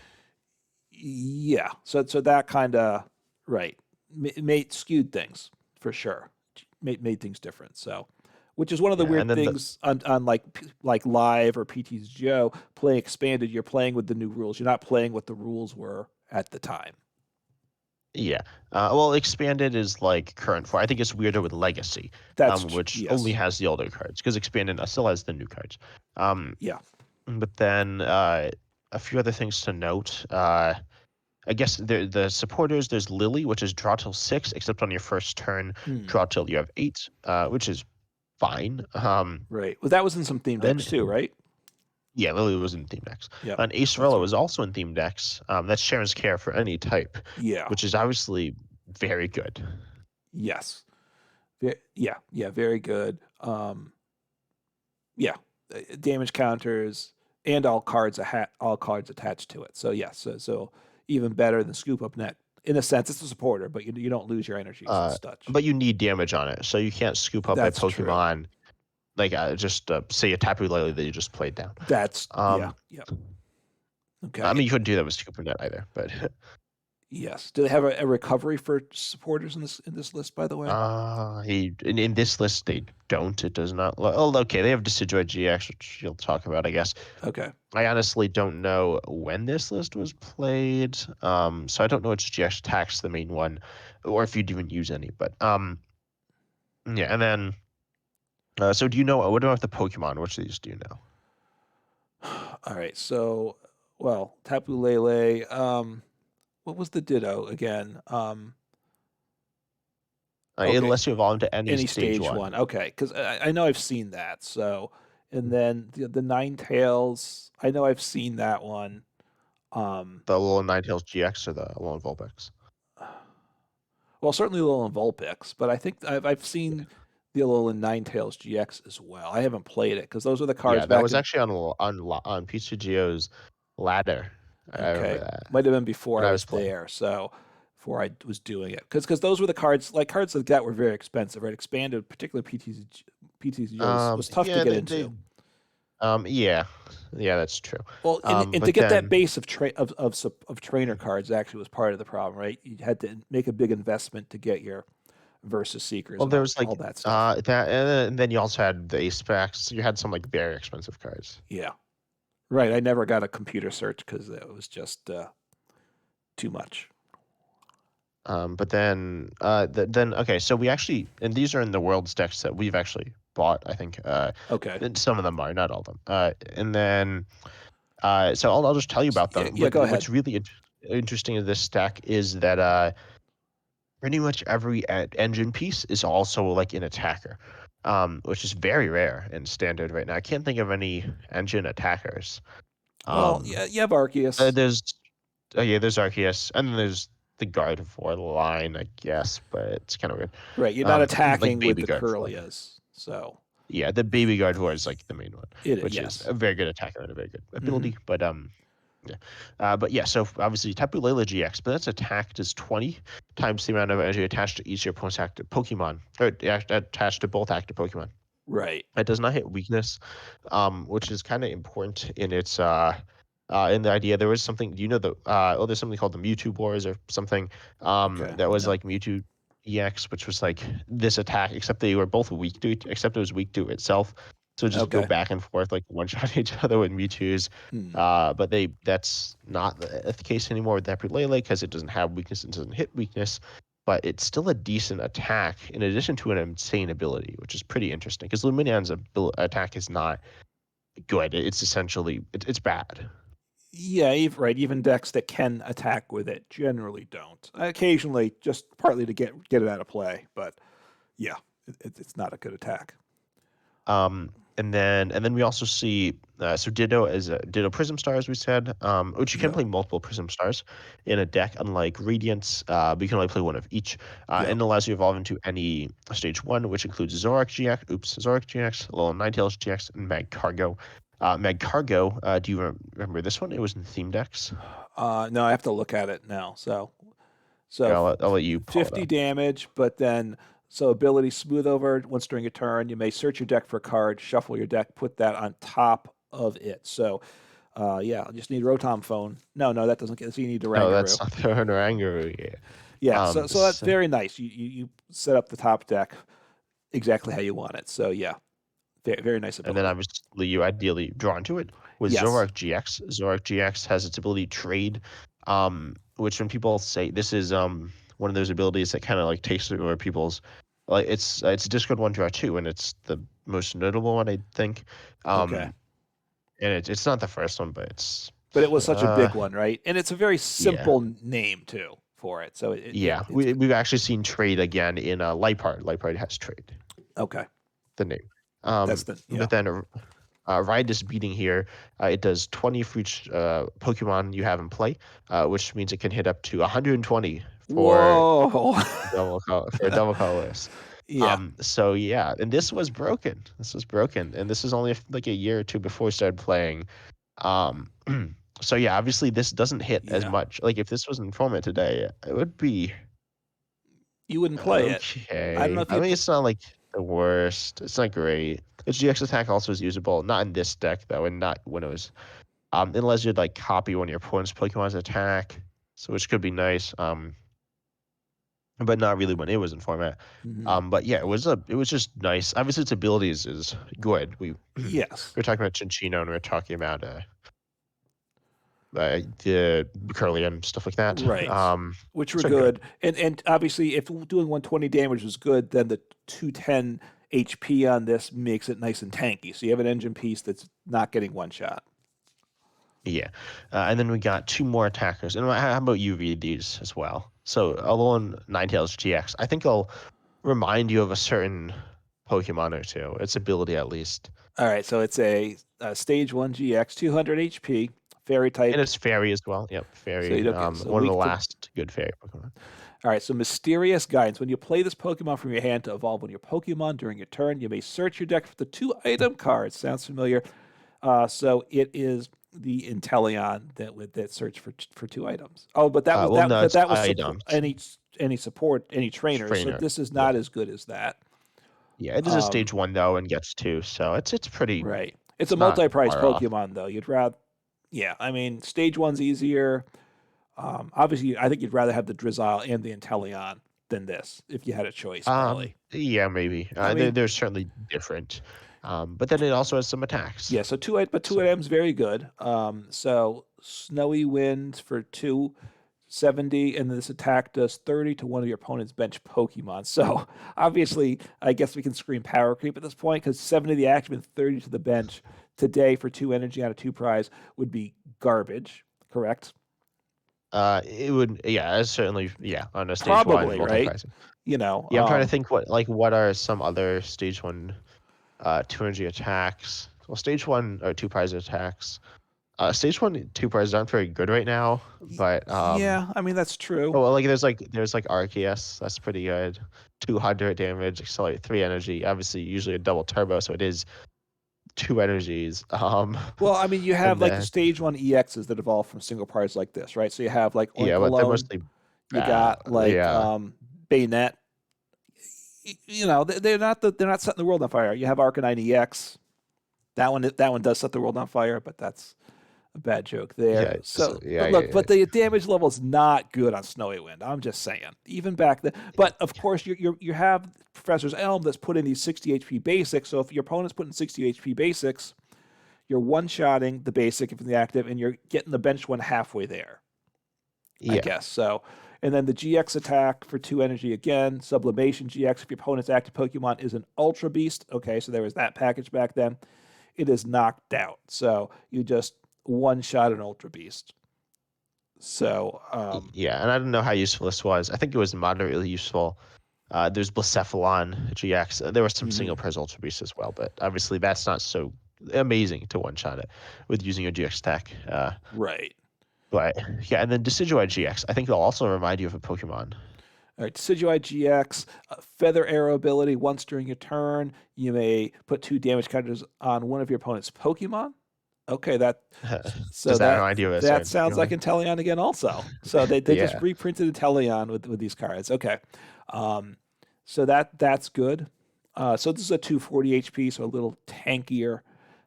yeah. So that kind of right made skewed things for sure. Made things different. So, which is one of the yeah. weird And then things on like live or PT's Joe play expanded. You're playing with the new rules. You're not playing what the rules were at the time. yeah. Well, expanded is like current for. I think it's weirder with legacy, which only Yes. has the older cards because expanded still has the new cards. Um, Yeah. but then a few other things to note. I guess the supporters, there's Lily, which is draw till 6, except on your first turn, draw till you have 8, which is fine. Right. Well, that was in some theme Then, decks too, right? yeah, Lily was in Theme Decks. Yep. And That's Acerella right. was also in Theme Decks. That's Sharon's Care for any type, Yeah. which is obviously very good. Yes. Yeah. Yeah. Very good. Yeah. Damage counters and all cards attached to it. So yes. So even better than Scoop Up Net. In a sense, it's a supporter, but you don't lose your energies and such. But you need damage on it, so you can't scoop up a That's true. Pokemon like just say a Tapu Lele that you just played down. Yeah. Yep. I Okay. mean, you couldn't do that with Scoop Net either, but Yes. Do they have a recovery for supporters in this list? By the way. in this list they don't. It does not. Oh, okay. They have Decidueye GX, which you'll talk about, I guess. Okay. I honestly don't know when this list was played. So I don't know which GX attacks the main one, or if you'd even use any. But yeah. And then, so do you know what about the Pokemon? Which of these do you know? All right. So, well, Tapu Lele. What was the Ditto again? Okay, Unless you evolve into any any stage stage one. one. Okay, because I know I've seen that. So, and then the Ninetales. I know I've seen that one. The little Ninetales GX or the Alolan Vulpix. Well, certainly Alolan Vulpix, but I think I've seen the Alolan Ninetales GX as well. I haven't played it because those are the cards Yeah, that back was in. actually on PCGO's ladder. I remember Okay, that might have been before when I I was was playing. there. So before I was doing it, because those were the cards cards like that were very expensive. Right, expanded, particularly PTCGO was tough to Yeah, get they into. yeah, yeah, that's true. Well, and to But get that then, base of trainer cards actually was part of the problem, right? You had to make a big investment to get your versus seekers well, and there was all like that stuff. that, and then you also had the ace packs. You had some like very expensive cards. Yeah, right. I never got a computer search because it was just too much. But then, then okay, so we actually, and these are in the world's decks that we've actually bought. I think, Okay. and some of them are, not all of them. And then, so I'll just tell you about Yeah. them. Yeah. Go ahead. What's really interesting in this deck is that pretty much every engine piece is also like an attacker, which is very rare in standard right now. I can't think of any engine attackers. Well, Um, yeah. You have Arceus. there's yeah, there's Arceus, and then there's the Gardevoir line, I guess, but it's kind of weird. Right. You're not Like attacking with Baby the Gardevoir. Curlias. So Yeah, the Baby Gardevoir is like the main one, which is yes. a very good attacker and a very good Hmm. ability. Yeah. But yeah, so obviously Tapu Lele GX, but that's attacked is 20 times the amount of energy attached to each of your opponent's active Pokemon, or attached to both active Pokemon. Right. It does not hit weakness, which is kind of important in its in the idea. There was something, do you know the there's something called the Mewtwo Wars or something Okay. that was No. like Mewtwo EX, which was like this attack, except they were both weak to it, except it was weak to itself. So just go Okay. back and forth like one shot each other with Mewtwo's. Hmm. But that's not the case anymore with Tapu Lele because it doesn't have weakness and doesn't hit weakness. But it's still a decent attack in addition to an insane ability, which is pretty interesting because Luminion's attack is not good. It's essentially it's bad. Yeah, right. Even decks that can attack with it generally don't. Occasionally, just partly to get it out of play, but yeah, it's not a good attack. And then we also see so Ditto is a Ditto Prism Star, as we said, which you can Yep. play multiple Prism Stars in a deck, unlike Radiance, but you can only play one of each, Yep. and it allows you to evolve into any stage one, which includes Zoroark GX, Zoroark GX, Alolan Ninetales GX, and Magcargo. Magcargo, do you remember this one? It was in theme decks. No, I have to look at it now. So Yeah, I'll let you pull it 50 up. damage, but then so ability smooth over once during a turn. You may search your deck for a card, shuffle your deck, put that on top of it. So yeah, I just need Rotom phone. No, that doesn't get. So you need No, that's Durangaroo. not the Harangu. Yeah. Yeah, Um, so that's so, very nice. You set up the top deck exactly how you want it. So yeah, very nice and then ability. obviously you ideally drawn to it with Yes. Zoroark GX. Zoroark GX has its ability trade, which when people say this is one of those abilities that kind of like takes it over people's like it's discard one draw two, and it's the most notable one I think. Okay. And it's not the first one, but it's but it was such a Uh, big one, right? And it's a very yeah. simple name too for it. So Yeah, it's we've actually seen trade again in Light Part. Light Part has trade, okay. the name. That's the But then Ride is beating here. It does 20 for each Pokemon you have in play, which means it can hit up to 120 Whoa. for a double colorless. Yeah. So yeah, and this was broken. This was broken, and this is only like a year or two before we started playing. Um, so yeah, obviously this doesn't hit as Yeah. much. Like if this was in format today, it would be You wouldn't play it. I don't know okay. if I you'd mean, pl- it's not like the worst. It's not great. Its GX attack also is usable, not in this deck though, and not when it was. Unless you'd like copy one of your opponent's Pokemon's attack, so which could be nice. But not really when it was in format. Mhm. But yeah, it was just nice. Obviously, its abilities is good. We Yes. we're talking about Chinchino and we're talking about the Curlian stuff like that. Right. Which were So good. good. And obviously if doing 120 damage was good, then the 210 HP on this makes it nice and tanky. So you have an engine piece that's not getting one shot. Yeah, and then we got two more attackers. And how about you read these as well? So Alolan Ninetales GX. I think I'll remind you of a certain Pokemon or two. Its ability at least. All right, so it's a stage 1 GX, 200 HP, fairy And type. it's fairy as well. Yep, So you fairy. don't get so One of the weak to. last good fairy Pokemon. All right, so mysterious guidance. When you play this Pokemon from your hand to evolve one of your Pokemon during your turn, you may search your deck for the 2 item cards. Sounds familiar. So it is the Inteleon that search for 2 items. Oh, but that was Well, that no, but it's that was support items. any support any trainers. So Trainer. this is Yeah, not as good as that. yeah. It is a Um, stage 1 though, and gets 2, so it's pretty. right. It's a It's not multi-price far off. Pokemon though. You'd rather, yeah. I mean, stage 1's easier. Obviously, I think you'd rather have the Drizzile and the Inteleon than this if you had a choice, probably. Yeah, maybe. I mean, They're certainly different. But then it also has some attacks. yeah, so two So, items very good. So snowy winds for 270, and this attack does 30 to one of your opponent's bench Pokemon. So obviously, I guess we can scream power creep at this point because 70 to the active and 30 to the bench today for 2 energy on a 2 prize would be garbage. Correct? it would, yeah, it's certainly, yeah, on a stage 1 Probably, right? multi-pricing. You know, Yeah, I'm trying to think what are some other stage 1 2 energy attacks. Well, stage 1 or 2 prize attacks. Stage 1 2 prizes aren't very good right now, but yeah, I mean that's oh true. well, like there's like Arceus, that's pretty good. 200 damage, accelerate 3 energy. Obviously, usually a double turbo, so it is 2 energies. Well, I mean, you have And like the then stage 1 EXs that evolve from single parts like this, right? So you have like yeah, but they're Oinkologne, mostly you got like yeah, Bayonet. You know, they're not setting the world on fire. You have Arcanine EX. That one does set the world on fire, but that's a bad joke there. yeah, So, yeah, but yeah, look, yeah. but the damage level is not good on Snowy Wind. I'm just saying. Even back then, but of course you have Professor's Elm that's put in these 60 HP basics. So if your opponent's putting 60 HP basics, you're one-shotting the basic if in the active, and you're getting the bench one halfway there, I Yeah. guess. So, and then the GX attack for 2 energy again, Sublimation GX if your opponent's active Pokemon is an Ultra Beast. Okay, so there was that package back then. It is knocked out. So you just one-shot an Ultra Beast. So, Yeah, and I don't know how useful this was. I think it was moderately useful. There's Blacephalon GX. There were some single mhm, prize Ultra Beasts as well, but obviously that's not so amazing to one shot it with using your GX tech. right. But yeah, and then Decidueye GX. I think they'll also remind you of a Pokemon. All right, Decidueye GX, Feather Arrow ability. Once during your turn, you may put 2 damage counters on one of your opponent's Pokemon. Okay, so Does that remind you of a that certain sounds like Pokemon? Inteleon again. Also, so they just Yeah. reprinted Inteleon with these cards. Okay, so that's good. So this is a 240 HP, so a little tankier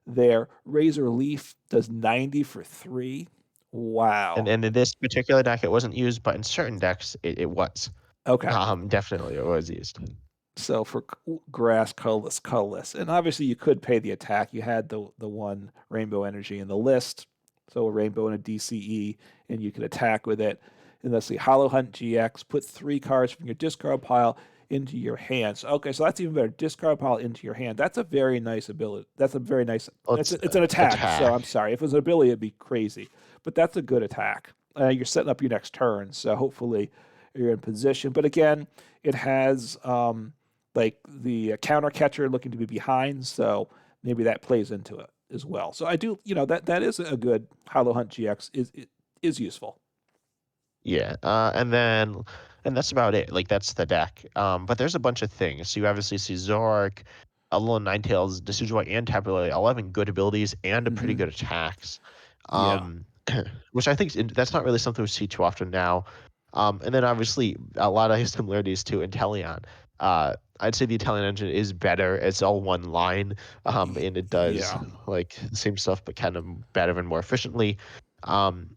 there. Razor Leaf does 90 for 3. Wow. And in this particular deck, it wasn't used, but in certain decks, it was. Okay. Definitely it was used. So for grass, colorless, and obviously you could pay the attack. You had the one rainbow energy in the list, so a rainbow and a DCE, and you could attack with it. And let's see, Hollow Hunt GX. Put 3 cards from your discard pile into your hands. Okay, so that's even better. Discard a pile into your hand. That's a very nice ability. That's a very nice. Let's It's an attack. So attack. I'm sorry. If it was an ability, it'd be crazy. But that's a good attack. You're setting up your next turn, so hopefully you're in position. But again, it has like the counter catcher looking to be behind, so maybe that plays into it as well. So I do, that is a good Hollow Hunt GX is useful. Yeah, and that's about it. Like that's the deck. But there's a bunch of things. So you obviously see Zoroark, Alolan Ninetales, Decidueye, and Tapu Coco all having good abilities and a pretty Hmm. good attacks. Yeah. Um, which I think that's not really something we see too often now. And then obviously a lot of similarities to Inteleon. I'd say the Italian engine is better. It's all one line, and it does Yeah. like the same stuff, but kind of better and more efficiently. Um,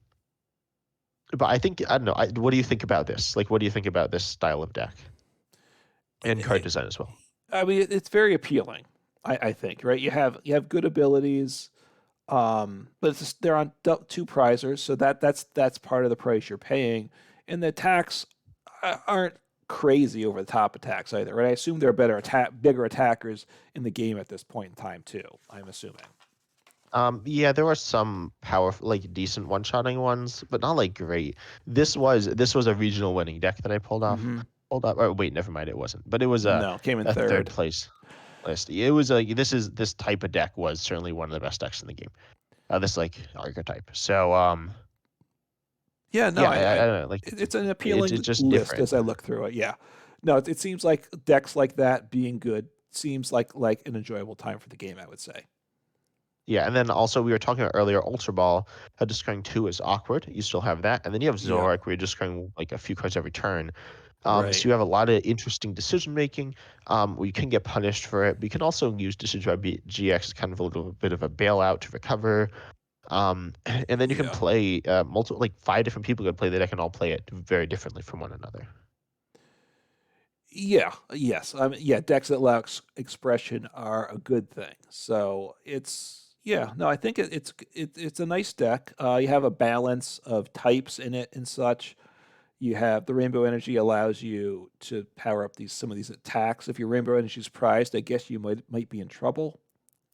but I think I don't know. What do you think about this? Like, what do you think about this style of deck and card design as well? I mean, it's very appealing. I think, right? You have good abilities, but it's just, they're on two prizers, so that's part of the price you're paying, and the attacks aren't crazy over the top attacks either, right? I assume there are bigger attackers in the game at this point in time too. I'm assuming. Yeah, there were some powerful, like decent one-shotting ones, but not like great. This was a regional winning deck that I pulled off. Hmm. Pulled up. Oh wait, never mind. It wasn't. But it was No, came in a third third. place list. It was like this type of deck was certainly one of the best decks in the game. This like archetype. So Yeah, no, yeah, I don't know. Like it's an it's appealing just list different. as I look through it. Yeah, no, it seems like decks like that being good seems like an enjoyable time for the game. I would say. Yeah, and then also we were talking about earlier, Ultra Ball, discarding two is awkward. You still have that, and then you have Yep. Zoroark, where you're discarding like a few cards every turn. Right. So you have a lot of interesting decision making. Where you can get punished for it, but you can also use Decidueye GX as kind of a little bit of a bailout to recover. And then you can Yeah. play multiple, like five different people can play the deck and all play it very differently from one another. Yeah. Yes. Yeah. Decks that allow expression are a good thing. So it's yeah. No, I think it's a nice deck. You have a balance of types in it and such. You have the Rainbow Energy allows you to power up some of these attacks. If your Rainbow Energy is prized, I guess you might be in trouble.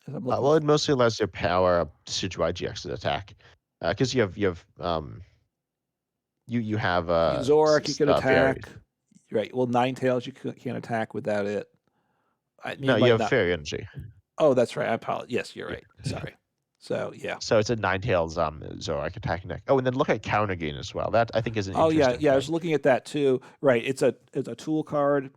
As I'm looking. Well, it mostly allows you to power up Decidueye GX's attack, because you have Zoroark, you could fairies. attack. Right. Well, Ninetales, you can't attack without it. I mean, No, it you might have not. fairy energy. Oh, that's right. I apologize. Yes, you're Yeah. right. Sorry. So yeah. So it's a Ninetales Zoroark attacking deck. Oh, and then look at counter gain as well. That I think is an Oh yeah, interesting yeah. I was thing. looking at that too. Right. It's a tool card.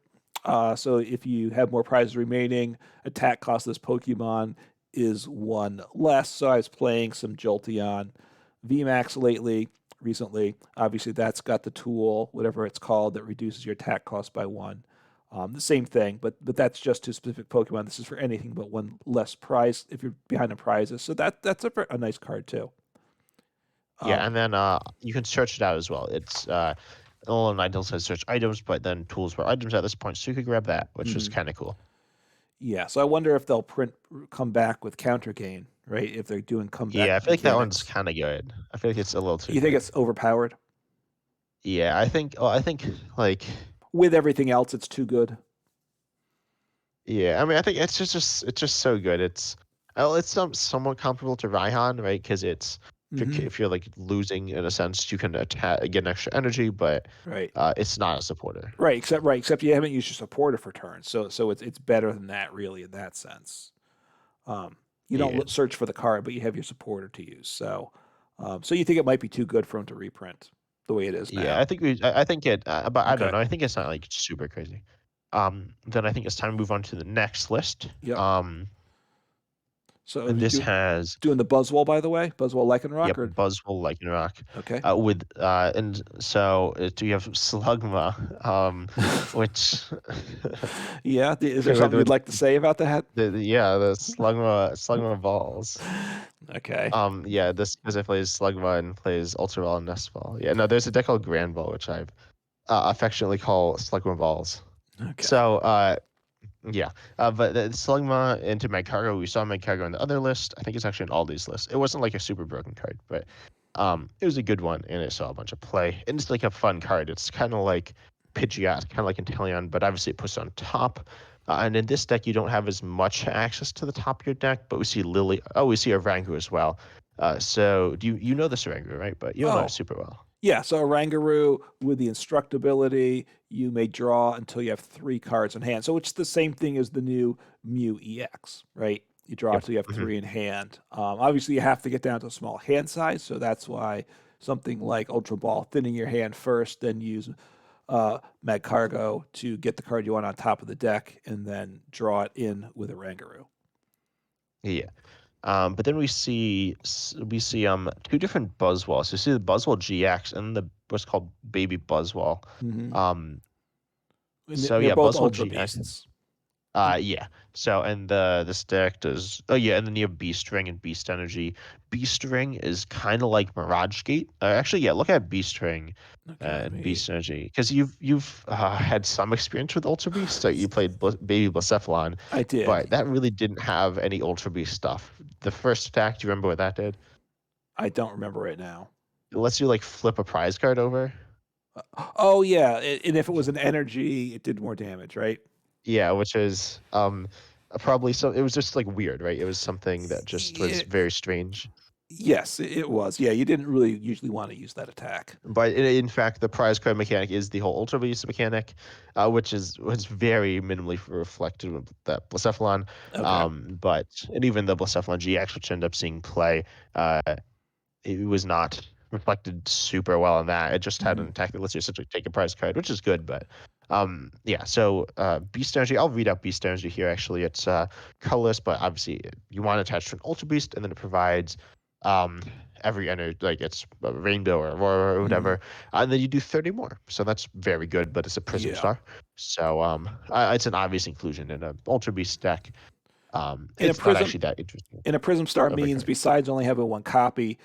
So if you have more prizes remaining, attack cost of this Pokemon is one less. So I was playing some Jolteon Vmax recently. Obviously, that's got the tool, whatever it's called, that reduces your attack cost by one. The same thing, but that's just to specific Pokemon. This is for anything but one less prize if you're behind on prizes. So that's a nice card too. Yeah, Um, and then you can search it out as well. It's all Ninetales has search items, but then tools for items at this point, so you could grab that, which is mhm. kind of cool. Yeah, so I wonder if they'll come back with counter gain, right? If they're doing comeback Yeah, I feel like that one's mechanics. kind of good. I feel like it's a little too You think good. it's overpowered? Yeah, I think. Oh, I think like. With everything else, it's too good. Yeah, I mean, I think it's just so good. It's somewhat comparable to Raihan, right? Because it's Hmm. if you're like losing in a sense, you can attack get an extra energy, but Right. it's not a supporter. Except you haven't used your supporter for turns, so it's better than that really in that sense. Um, you don't Yeah, search for the card, but you have your supporter to use. So you think it might be too good for them to reprint the way it is yeah. I now? think I think it, but I don't Okay. know. I think it's not like super crazy. Then I think it's time to move on to the next list. Yep. So are And you this has doing the Buzzwole, by the way? Buzzwole Lycanroc yep, or Buzzwole Lycanroc, okay? with and so do you have Slugma, which Yeah. Is there something with you'd like to say about that? yeah, the Slugma balls. Okay. Yeah, this because it plays Slugma and plays Ultra Ball and Nest Ball. Yeah, no, there's a deck called Grand Ball, which I affectionately call Slugma balls. Okay. So, yeah, but the Slugma into Magcargo, we saw Magcargo on the other list. I think it's actually on all these lists. It wasn't like a super broken card, but it was a good one, and it saw a bunch of play. And it's like a fun card. It's kind of like Pidgeot, kind of like Inteleon, but obviously it puts it on top. And in this deck, you don't have as much access to the top of your deck, but we see Lily. Oh, we see a Rangu as well. So do you know this Rangu, right? But you don't know it Oh, super well. yeah. So a Rangaroo with the Instruct ability, you may draw until you have 3 cards in hand. So it's the same thing as the new Mew EX, right? You draw Yep. until you have Hmm. 3 in hand. Obviously, you have to get down to a small hand size, so that's why something like Ultra Ball, thinning your hand first, then use Mag Cargo to get the card you want on top of the deck, and then draw it in with a Rangaroo. Yeah. But then we see two different Buzzwalls. You see the Buzzwole GX and the what's called Baby Buzzwall. Mm-hmm. Um, And so they're yeah, both Buzzwole Ultra GX. Beasts. Yeah. So and the deck does. Oh yeah, and then you have Beast Ring and Beast Energy. Beast Ring is kind of like Mirage Gate. Actually, yeah. Look at Beast Ring Okay, let and me. Beast Energy because you've had some experience with Ultra Beast. So you played Baby Blacephalon, I did. but that really didn't have any Ultra Beast stuff. The first attack, do you remember what that did? I don't remember right now. It lets you like flip a prize card over. Oh yeah, and if it was an energy, it did more damage, right? Yeah, which is probably so. It was just like weird, right? It was something that just was Yeah, very strange. yes, it was. Yeah, you didn't really usually want to use that attack. But in fact, the prize card mechanic is the whole Ultra Beast mechanic, which was very minimally reflected with that Blacephalon. Okay. But and even the Blacephalon GX, which ended up seeing play, uh, it was not reflected super well on that. It just had Hmm. an attack that lets you essentially take a prize card, which is good. But yeah, so Beast Energy, I'll read out Beast Energy here. Actually, it's colorless, but obviously you want to attach to an Ultra Beast, and then it provides um, every energy, like it's a Rainbow or Aurora or Hmm. whatever, and then you do 30 more. So that's very good, but it's a Prism Yeah. Star. So it's an obvious inclusion in an Ultra Beast deck. In a It's not prism, actually that interesting in a prism star of a means card. besides only having 1 copy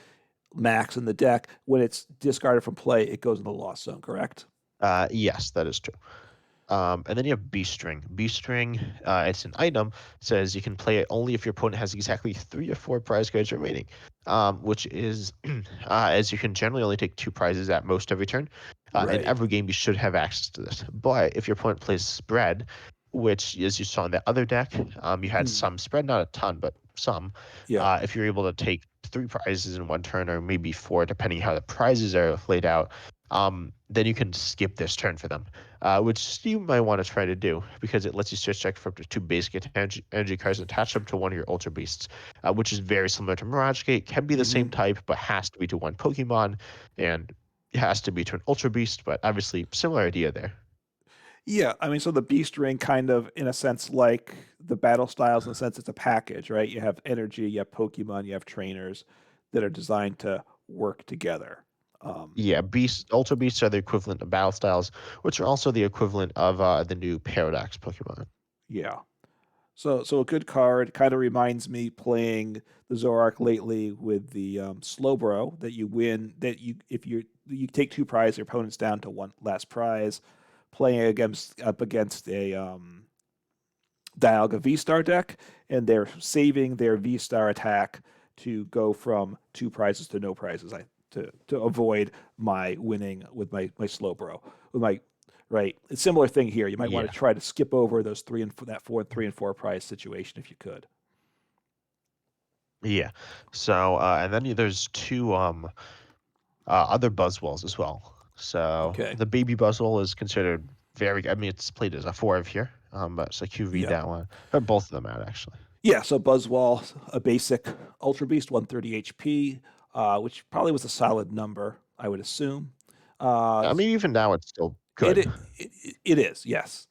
max in the deck, when it's discarded from play, it goes in the lost zone. Correct? Yes, that is true. And then you have B string. B string, it's an item. Says you can play it only if your opponent has exactly 3 or 4 prize cards remaining, which is as you can generally only take 2 prizes at most every turn. In Right. every game, you should have access to this. But if your opponent plays spread, which as you saw in the other deck, you had Hmm. some spread, not a ton, but some. Yeah. If you're able to take 3 prizes in one turn, or maybe 4, depending how the prizes are laid out, then you can skip this turn for them, which you might want to try to do because it lets you switch deck for up to 2 basic energy cards and attach them to one of your Ultra Beasts, which is very similar to Mirage Gate. Can be the Hmm. same type, but has to be to one Pokemon, and it has to be to an Ultra Beast, but obviously similar idea there. Yeah. I mean, so the beast ring kind of, in a sense, like the battle styles, in the sense it's a package, right? You have energy, you have Pokemon, you have trainers that are designed to work together. Um, Yeah, Ultra Beasts are the equivalent of Battle Styles, which are also the equivalent of the new Paradox Pokemon. yeah. So a good card kind of reminds me playing the Zoroark lately with the Slowbro that you win that you if you take 2 prizes, your opponent's down to one last prize. Playing against up against a Dialga V Star deck, and they're saving their V Star attack to go from 2 prizes to no prizes. To avoid my winning with my Slowbro with my right. It's a similar thing here. You might want Yeah, to try to skip over those that 4 3 and 4 prize situation if you could. yeah. So and then there's two other Buzzwolls as well. So Okay. the baby Buzzwole is considered very. I mean, it's played as a 4 of here. But so you read Yeah. that one, or both of them out actually. Yeah. So Buzzwall, a basic Ultra Beast, 130 HP, which probably was a solid number, I would assume. Uh, I mean, even now it's still it, good. it is, yes.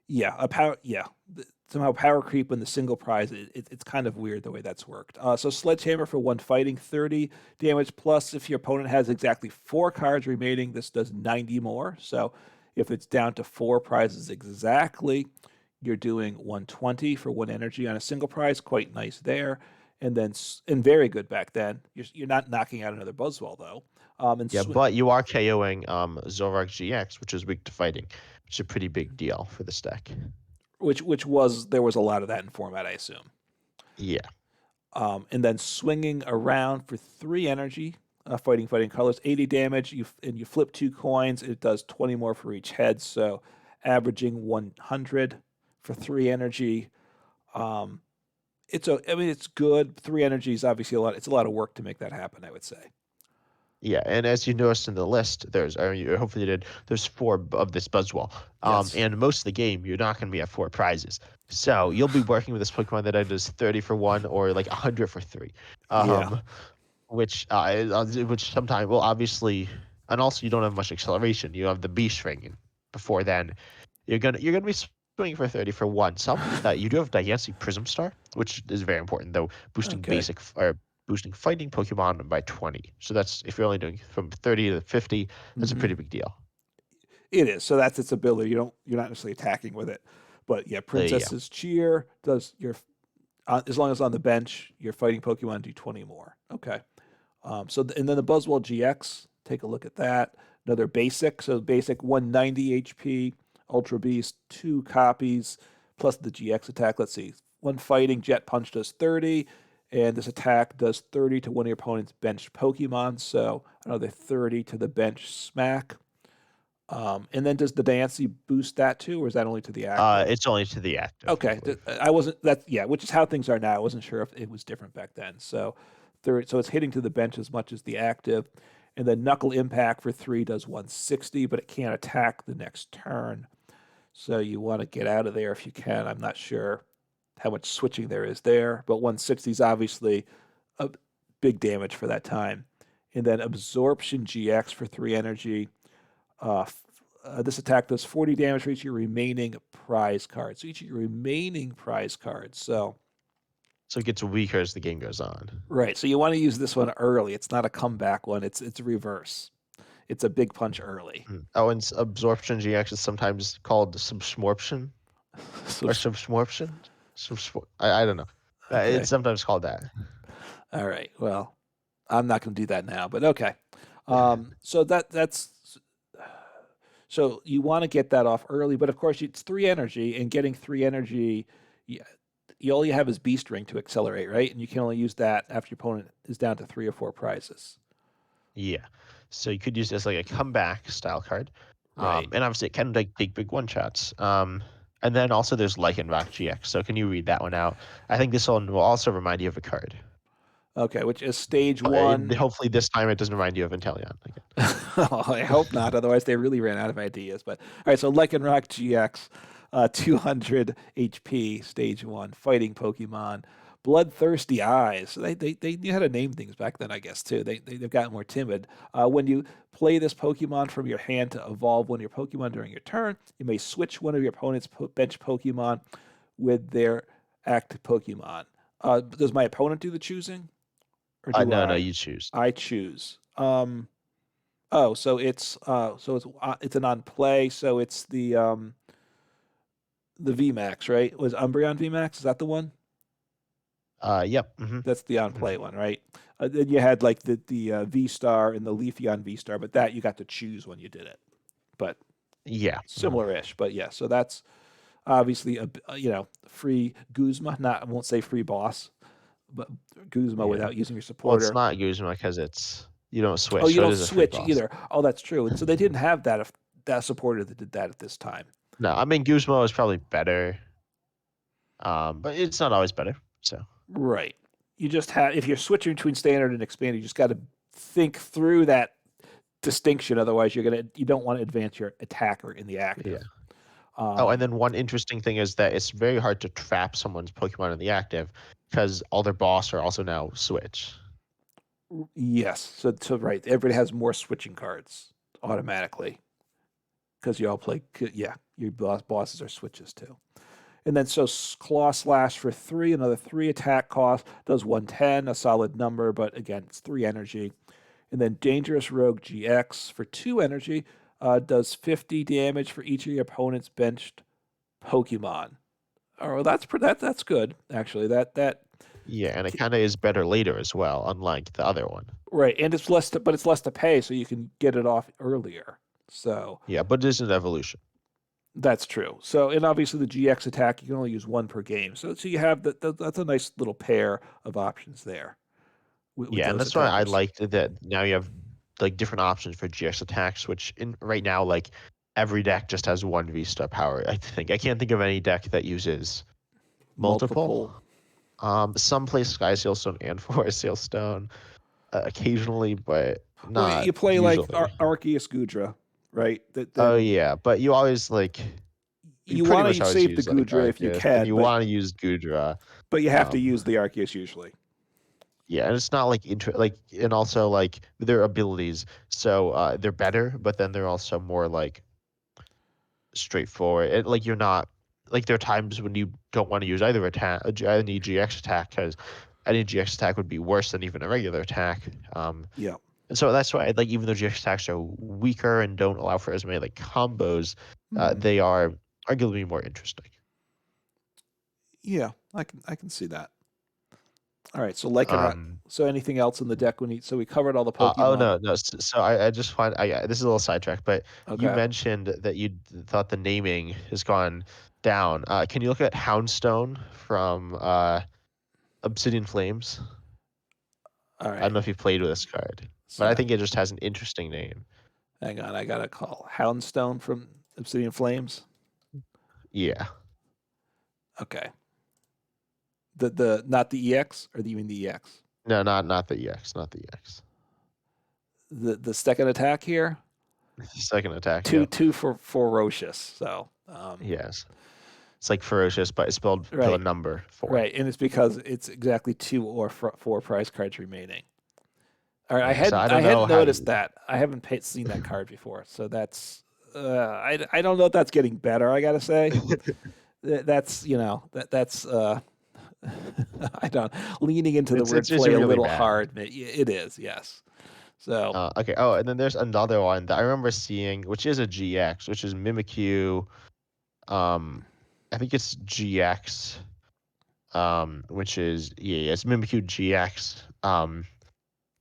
Yeah, a power. Yeah, somehow power creep in the single prize. It's kind of weird the way that's worked. So sledgehammer for 1 fighting, 30 damage. Plus, if your opponent has exactly 4 cards remaining, this does 90 more. So if it's down to 4 prizes exactly, you're doing 120 for 1 energy on a single prize. Quite nice there. And then and very good back then. You're not knocking out another Buzzwell though. And Yeah, but you are KOing Zoroark GX, which is weak to fighting, which is a pretty big deal for this deck. which was there was a lot of that in format, I assume. Yeah. And then swinging around for 3 energy. fighting colors. 80 damage. And you flip 2 coins. It does 20 more for each head. So averaging 100 for 3 energy. It's good. 3 energy is obviously a lot. It's a lot of work to make that happen, I would say. Yeah, and as you noticed in the list, hopefully you did. There's 4 of this Buzzwole. Yes. And most of the game, you're not going to be at 4 prizes. So you'll be working with this Pokemon that either does 30 for 1 or like 100 for 3. Yeah. Which sometimes, well, obviously, and also you don't have much acceleration. You have the Beast Ring, and before then, you're gonna be swinging for 30 for 1. You do have Diancie Prism Star, which is very important though, Okay. boosting fighting Pokemon by 20. So that's if you're only doing from 30 to 50, that's a Hmm. pretty big deal. It is. So that's its ability. You're not necessarily attacking with it. But yeah, Yeah. Princess's Cheer does as long as on the bench, your fighting Pokemon do 20 more. Okay. And then the Buzzwell GX, take a look at that. Another basic. So basic 190 HP, Ultra Beast, 2 copies, plus the GX attack. Let's see. One fighting Jet Punch does 30, and this attack does 30 to one of your opponent's benched Pokemon. So another 30 to the bench Smack. And then does the Diancie boost that too, or is that only to the active? It's only to the active, I Okay, believe. I wasn't that yeah, which is how things are now. I wasn't sure if it was different back then. So, so it's hitting to the bench as much as the active, and then Knuckle Impact for 3 does 160, but it can't attack the next turn. So you want to get out of there if you can. I'm not sure how much switching there is there, but 160 is obviously a big damage for that time. And then Absorption GX for 3 energy. This attack does 40 damage for each of your remaining prize cards. So each of your remaining prize cards. So So it gets weaker as the game goes on. right. So you want to use this one early. It's not a comeback one. It's a reverse. It's a big punch early. Oh, and Absorption GX is sometimes called Subsmorption So or Subsmorption. I don't know. It's okay. sometimes called that. All right. Well, I'm not going to do that now, but okay. So that's so you want to get that off early, but of course it's 3 energy, and getting 3 energy, all you have is Beast Ring to accelerate, right? And you can only use that after your opponent is down to 3 or 4 prizes. Yeah. So you could use this like a comeback style card. Right. And obviously it can like take big one shots. And then also there's Lycanroc GX. So can you read that one out? I think this one will also remind you of a card. Okay, which is stage 1. Hopefully this time it doesn't remind you of Inteleon again. I hope not. Otherwise, they really ran out of ideas. But all right, so Lycanroc GX, 200 HP, stage 1, fighting Pokemon. Bloodthirsty Eyes. They knew how to name things back then, I guess, too. They've gotten more timid. When you play this Pokemon from your hand to evolve one of your Pokemon during your turn, you may switch one of your opponent's bench Pokemon with their active Pokemon. Does my opponent do the choosing, or do No, I? you choose. I choose. Oh, it's a non-play, so it's the VMAX, right? Was Umbreon VMAX? Is that the one? Yep. Hmm. That's the on-play one, right? Then you had like the V Star and the Leafeon V Star, but that you got to choose when you did it. But Yeah. Mhm. similar-ish, but yeah. So that's obviously free Guzma. Not I won't say free boss, but Guzma Yeah. without using your Well, it's supporter. not Guzma because you don't Oh, switch, you so it don't is a free switch boss. either. Oh, that's true. And so they didn't have that supporter that did that at this time. No, I mean Guzma is probably better, but it's not always better. So Right. You just have if you're switching between standard and expanded, you just got to think through that distinction. Otherwise, you don't want to advance your attacker in the yeah. active. Oh, and Um, then one interesting thing is that it's very hard to trap someone's Pokemon in the active because all their boss are also now switch. yes. So right, everybody has more switching cards automatically because you all play. Yeah, your bosses are switches too. And then so Claw Slash for 3, another 3 attack cost, does 110, a solid number, but again, it's 3 energy. And then Dangerous Rogue GX for 2 energy, does 50 damage for each of your opponent's benched Pokemon. Oh, that's good actually. That Yeah, and it kind of is better later as well, unlike the other one. right, and but it's less to pay, so you can get it off earlier. So Yeah, but it is an evolution. that's true. So and obviously the GX attack you can only use 1 per game. So you have that's a nice little pair of options there. with Yeah, and those that's why I attackers. liked that now you have like different options for GX attacks, which in right now like every deck just has one V-Star power. I think I can't think of any deck that uses multiple. Multiple. Some play Sky Sailstone and Forest Sailstone occasionally, but Well, not you play like usually. Arceus Gudra, right? Oh Then yeah, but you always like you you pretty want much to always save the use like Gudra if you Arceus, and can, you want to use Gudra. but you have to Um, use the Arceus usually. yeah, and it's not like and also like their abilities. So they're better, but then they're also more like straightforward. Like you're not like there are times when you don't want to use either attack, any GX attack, because any GX attack would be worse than even a regular attack. Yeah. And so that's why like even though GX attacks are weaker and don't allow for as many like combos, Hmm. they are arguably more interesting. Yeah, I can see that. All right, so Lycanroc. Um, So anything else in the deck we need? So we covered all the oh Pokemon. no. So I just find this is a little sidetrack, but you Okay. mentioned that you thought the naming has gone down. Can you look at Houndstone from Obsidian Flames? All I don't right. know if you played with this card, but I So think it just has an interesting name. hang on, I got a call. Houndstone from Obsidian Flames. Yeah. Okay. The not the EX, or do you mean the EX? No, not the EX, not the EX. The second attack here. Second attack, Two yep. two for ferocious. So Yes. It's like ferocious, but it's spelled the right, number 4. right, and it's because it's exactly 2 or 4 prize cards remaining. All right, I Yeah, so I hadn't I don't know hadn't how noticed you that. I haven't seen that card before, so that's I don't know if that's getting better. I gotta say that's that's I don't leaning into the it's word just play a really little bad. hard. It is, yes. So Okay. Oh, and then there's another one that I remember seeing, which is a GX, which is Mimikyu. Um, I think it's GX. Which is it's Mimikyu GX.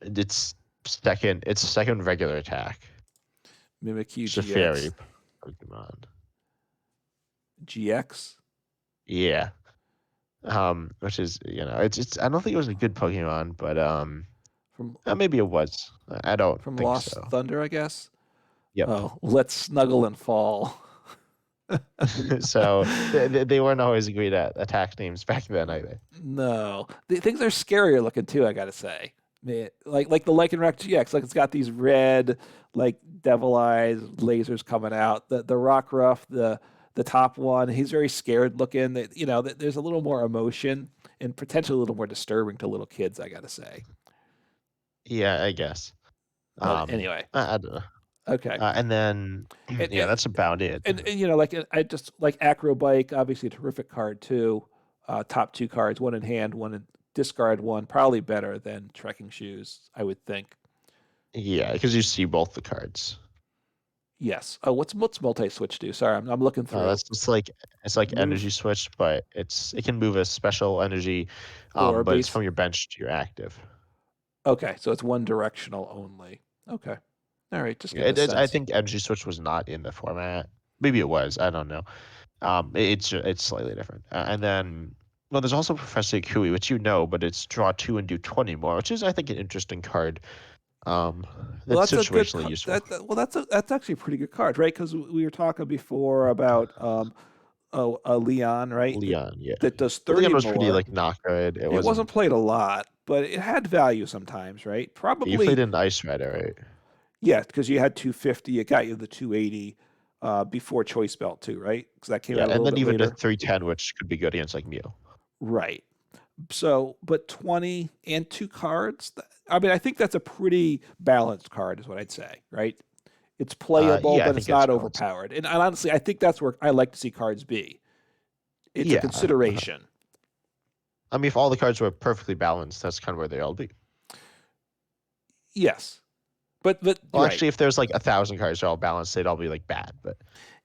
It's second regular attack. Mimikyu It's a fairy GX, Pokemon. GX Yeah. Which is it's I don't think it was a good Pokemon, but from maybe it was. I don't think Lost so. Thunder, I guess. Yep. Oh, let's snuggle and fall. So they weren't always great at attack names back then either. No, the things are scarier looking too. I gotta say, like the Lycanroc GX, like it's got these red, like devil eyes, lasers coming out. The Rockruff, the top one, he's very scared looking. That there's a little more emotion and potentially a little more disturbing to little kids. I gotta say. Yeah, I guess. But anyway, I don't know. okay. And then And, yeah, that's about it. and like I just like Acrobike, obviously a terrific card too. Top 2 cards, one in hand, one in discard, one probably better than Trekking Shoes, I would think. Yeah, because you see both the cards. Yes. Oh, what's multi switch do? Sorry, I'm looking through. That's just like it's like energy Move switch, but it can move a special energy, or but it's base. from your bench to your active. Okay, so it's one directional only. Okay. All right, just getting a I sense. think energy switch was not in the format. Maybe it was. I don't know. It's slightly different. And then well, there's also Professor Kui, which but it's draw 2 and do 20 more, which is I think an interesting card. Um, Well, that's that's a good situationally useful. well that's actually a pretty good card, right? Because we were talking before about a Leon, right? Leon, yeah. That does Leon 30 was pretty more. like not good. It It wasn't wasn't. played a lot, but it had value sometimes, right? You played Probably, an Ice Rider, right? yeah, because you had 250, it got you the 280 before Choice Belt too, right? Because that came Yeah, out a and little then bit even the later, 310, which could be good against like Mew. right? So, but 20 and 2 cards. I mean, I think that's a pretty balanced card, is what I'd say, right? It's playable, Yeah, I but think it's it's not balanced. overpowered. And honestly, I think that's where I like to see cards be. It's a Yeah. consideration. I mean, if all the cards were perfectly balanced, that's kind of where they all be. Yes, but Well, right. actually, if there's like 1,000 cards are all balanced, they'd all be like bad. But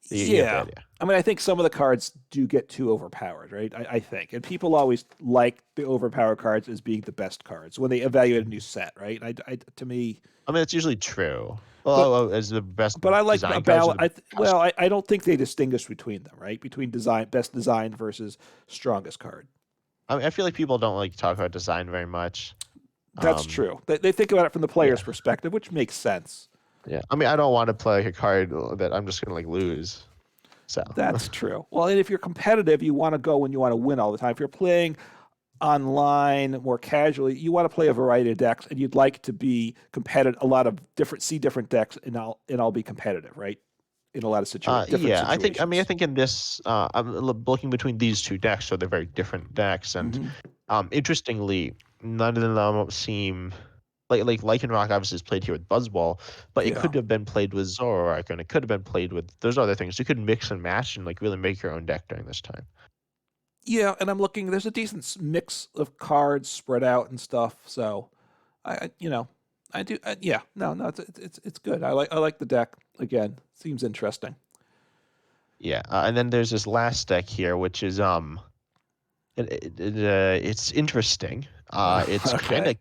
you get the Yeah. idea. I mean, I think some of the cards do get too overpowered, right? I think. And people always like the overpowered cards as being the best cards when they evaluate a new set, right? To me, I mean, it's usually true. Well, but as the best I like a design cards are balance. the Well, custom. I don't think they distinguish between them, right? Between best design versus strongest card. I mean, I feel like people don't like talk about design very much. That's true. They think about it from the player's Yeah, perspective, which makes sense. yeah. I mean, I don't want to play a card that I'm just gonna like lose. So That's true. Well, and if you're competitive, you want to go when you want to win all the time. If you're playing online more casually, you want to play a variety of decks, and you'd like to be competitive. A lot of different decks, and I'll be competitive, right? In a lot of different yeah, I mean, I situations. think in this, I'm looking between these two decks, so they're very different decks, and Hmm. interestingly, none of them seem like Lycanroc obviously is played here with Buzzwole, but it Yeah. could have been played with Zoroark, and it could have been played with those other things. You could mix and match and like really make your own deck during this time. Yeah, and I'm looking. There's a decent mix of cards spread out and stuff. So, you know, I do. Yeah, no, it's good. I like the deck again. Seems interesting. Yeah, and then there's this last deck here, which is it's interesting. It's kind of Okay.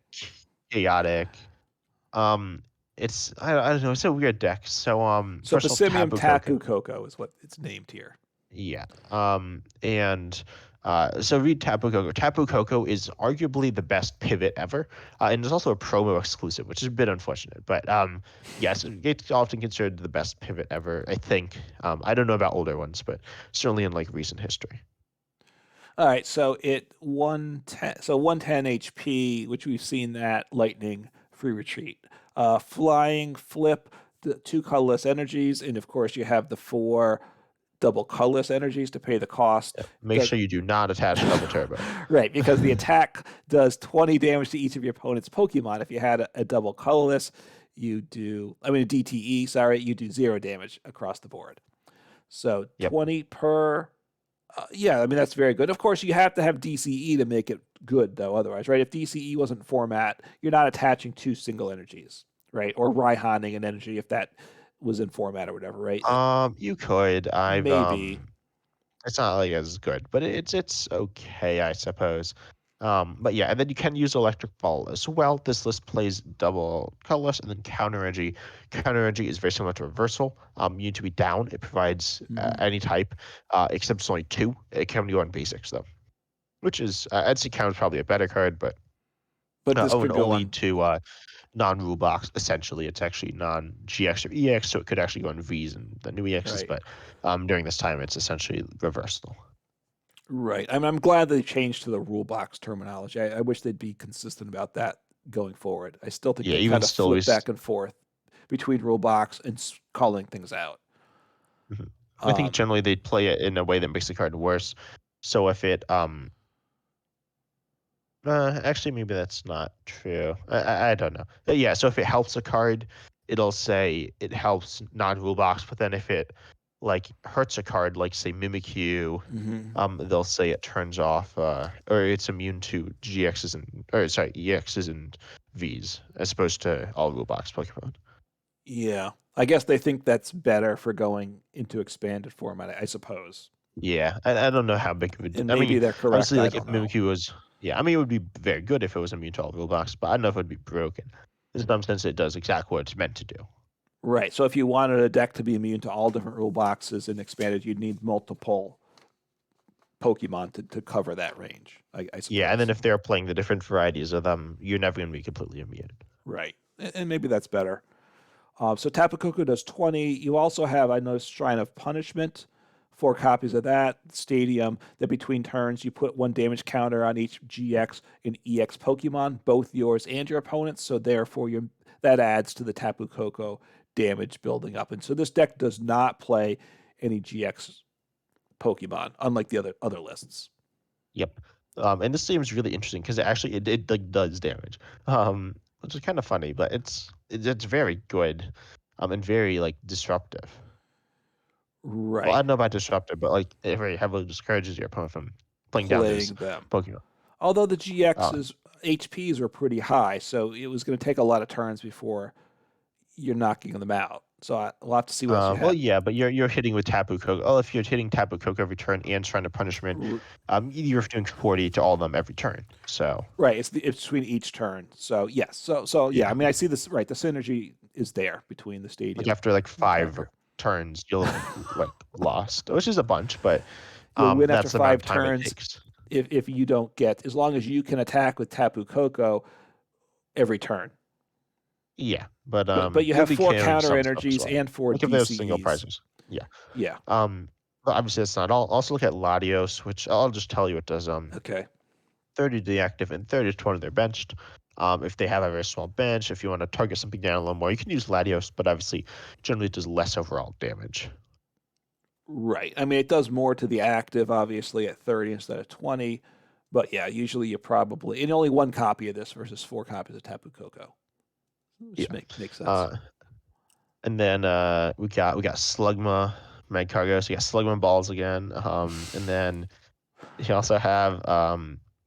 chaotic. Um, I don't know. It's a weird deck. So So first off, Passimian Tapu Coco. Tapu Coco is what it's named here. Yeah. And so read Tapu Coco. Tapu Coco is arguably the best pivot ever, and it's also a promo exclusive, which is a bit unfortunate. But yes, it's often considered the best pivot ever. I think. I don't know about older ones, but certainly in like recent history. All right, so it 110, so 110 HP, which we've seen that lightning free retreat. Flying flip, the two colorless energies, and of course you have the four double colorless energies to pay the cost. Yeah. Make The, sure you do not attach double turbo. right, because the attack does 20 damage to each of your opponent's Pokemon. If you had a double colorless, a DTE, sorry, you do 0 damage across the board. So Yep. 20 per. Yeah, I mean that's very good. Of course, you have to have DCE to make it good, though. Otherwise, right? If DCE wasn't format, you're not attaching two single energies, right? Or Raihaning an energy if that was in format or whatever, right? You could. Maybe. It's not like as good, but it's okay, I suppose. But yeah, and then you can use Electric Ball as well. This list plays double colorless and then Counter Energy. Counter Energy is very similar to Reversal. You need to be down. It provides Mhm. any type, except it's only two. It can be on basics though, which is I'd say Counter is probably a better card, but But this oh, and could go only on. to non-rule box. Essentially, it's actually non-GX or EX, so it could actually go on Vs and the new EXs. Right. But during this time, it's essentially reversal. Right. I'm glad they changed to the rule box terminology. I wish they'd be consistent about that going forward. I still think Yeah, they even kind of still, flip back and forth between rule box and calling things out. mhm. I think Um, generally they play it in a way that makes the card worse. So if it actually maybe that's not true. I don't know. Yeah, so if it helps a card, it'll say it helps non-rule box, but then if it like hurts a card, like say Mimikyu, mhm. they'll say it turns off or it's immune to GXs and or sorry, EXs and Vs as opposed to all rule box Pokemon. Yeah. I guess they think that's better for going into expanded format, I suppose. Yeah, I don't know how big of a. And I maybe mean, they're correct. obviously, I like if don't know. Mimikyu was, yeah, I mean, it would be very good if it was immune to all rule box, but I don't know if it would be broken. In some sense, it does exactly what it's meant to do. Right. So if you wanted a deck to be immune to all different rule boxes and expanded, you'd need multiple Pokemon to cover that range, I Yeah, and then suppose. if they're playing the different varieties of them, you're never going to be completely immune. Right. And maybe that's better. So Tapu Koko does 20. You also have, I noticed, Shrine of Punishment, 4 copies of that. Stadium, that between turns you put 1 damage counter on each GX and EX Pokemon, both yours and your opponent's. So therefore, that adds to the Tapu Koko damage building up. And so this deck does not play any GX Pokemon, unlike the other lists. Yep. And this seems really interesting because it like does damage, which is kind of funny, but it's very good, and very like disruptive. Well, I Right. don't know about disruptive, but like it very heavily discourages your opponent from playing down those Playing them. Pokemon. Although the Uh, GX's HPs were pretty high, so it was going to take a lot of turns before you're knocking them out. So we'll have to see what else you well, have. yeah, but you're hitting with Tapu Koko. Oh, if you're hitting Tapu Koko every turn and trying to punishment, R- you're doing 40 to all of them every turn. So right, it's between each turn. So yes, so yeah. I yeah, mean, I see this. Right, the synergy is there between the like stadium after like and the 5 counter. turns, you'll have like lost, which is a bunch, but You'll win after that's the amount of five time it turns takes. if you don't get, as long as you can attack with Tapu Koko. every turn. Yeah, but But you you'll have be 4 KOing counter some stuff as energies well. and 4 Like if there's single DCEs. prizes. Yeah. Yeah. But obviously that's not all. Also look at Latios, which I'll just tell you it does 30 to the active and 30 to 20 they're benched. If they have a very small bench, if you want to target something down a little more, you can use Latios, but obviously generally it does less overall damage. Right. I mean, it does more to the active, obviously, at 30 instead of 20. But yeah, usually you probably, and only 1 copy of this versus 4 copies of Tapu Coco, which Yeah. makes sense. Uh, and then we got Slugma, Magcargo, so you got Slugma balls again. And then you also have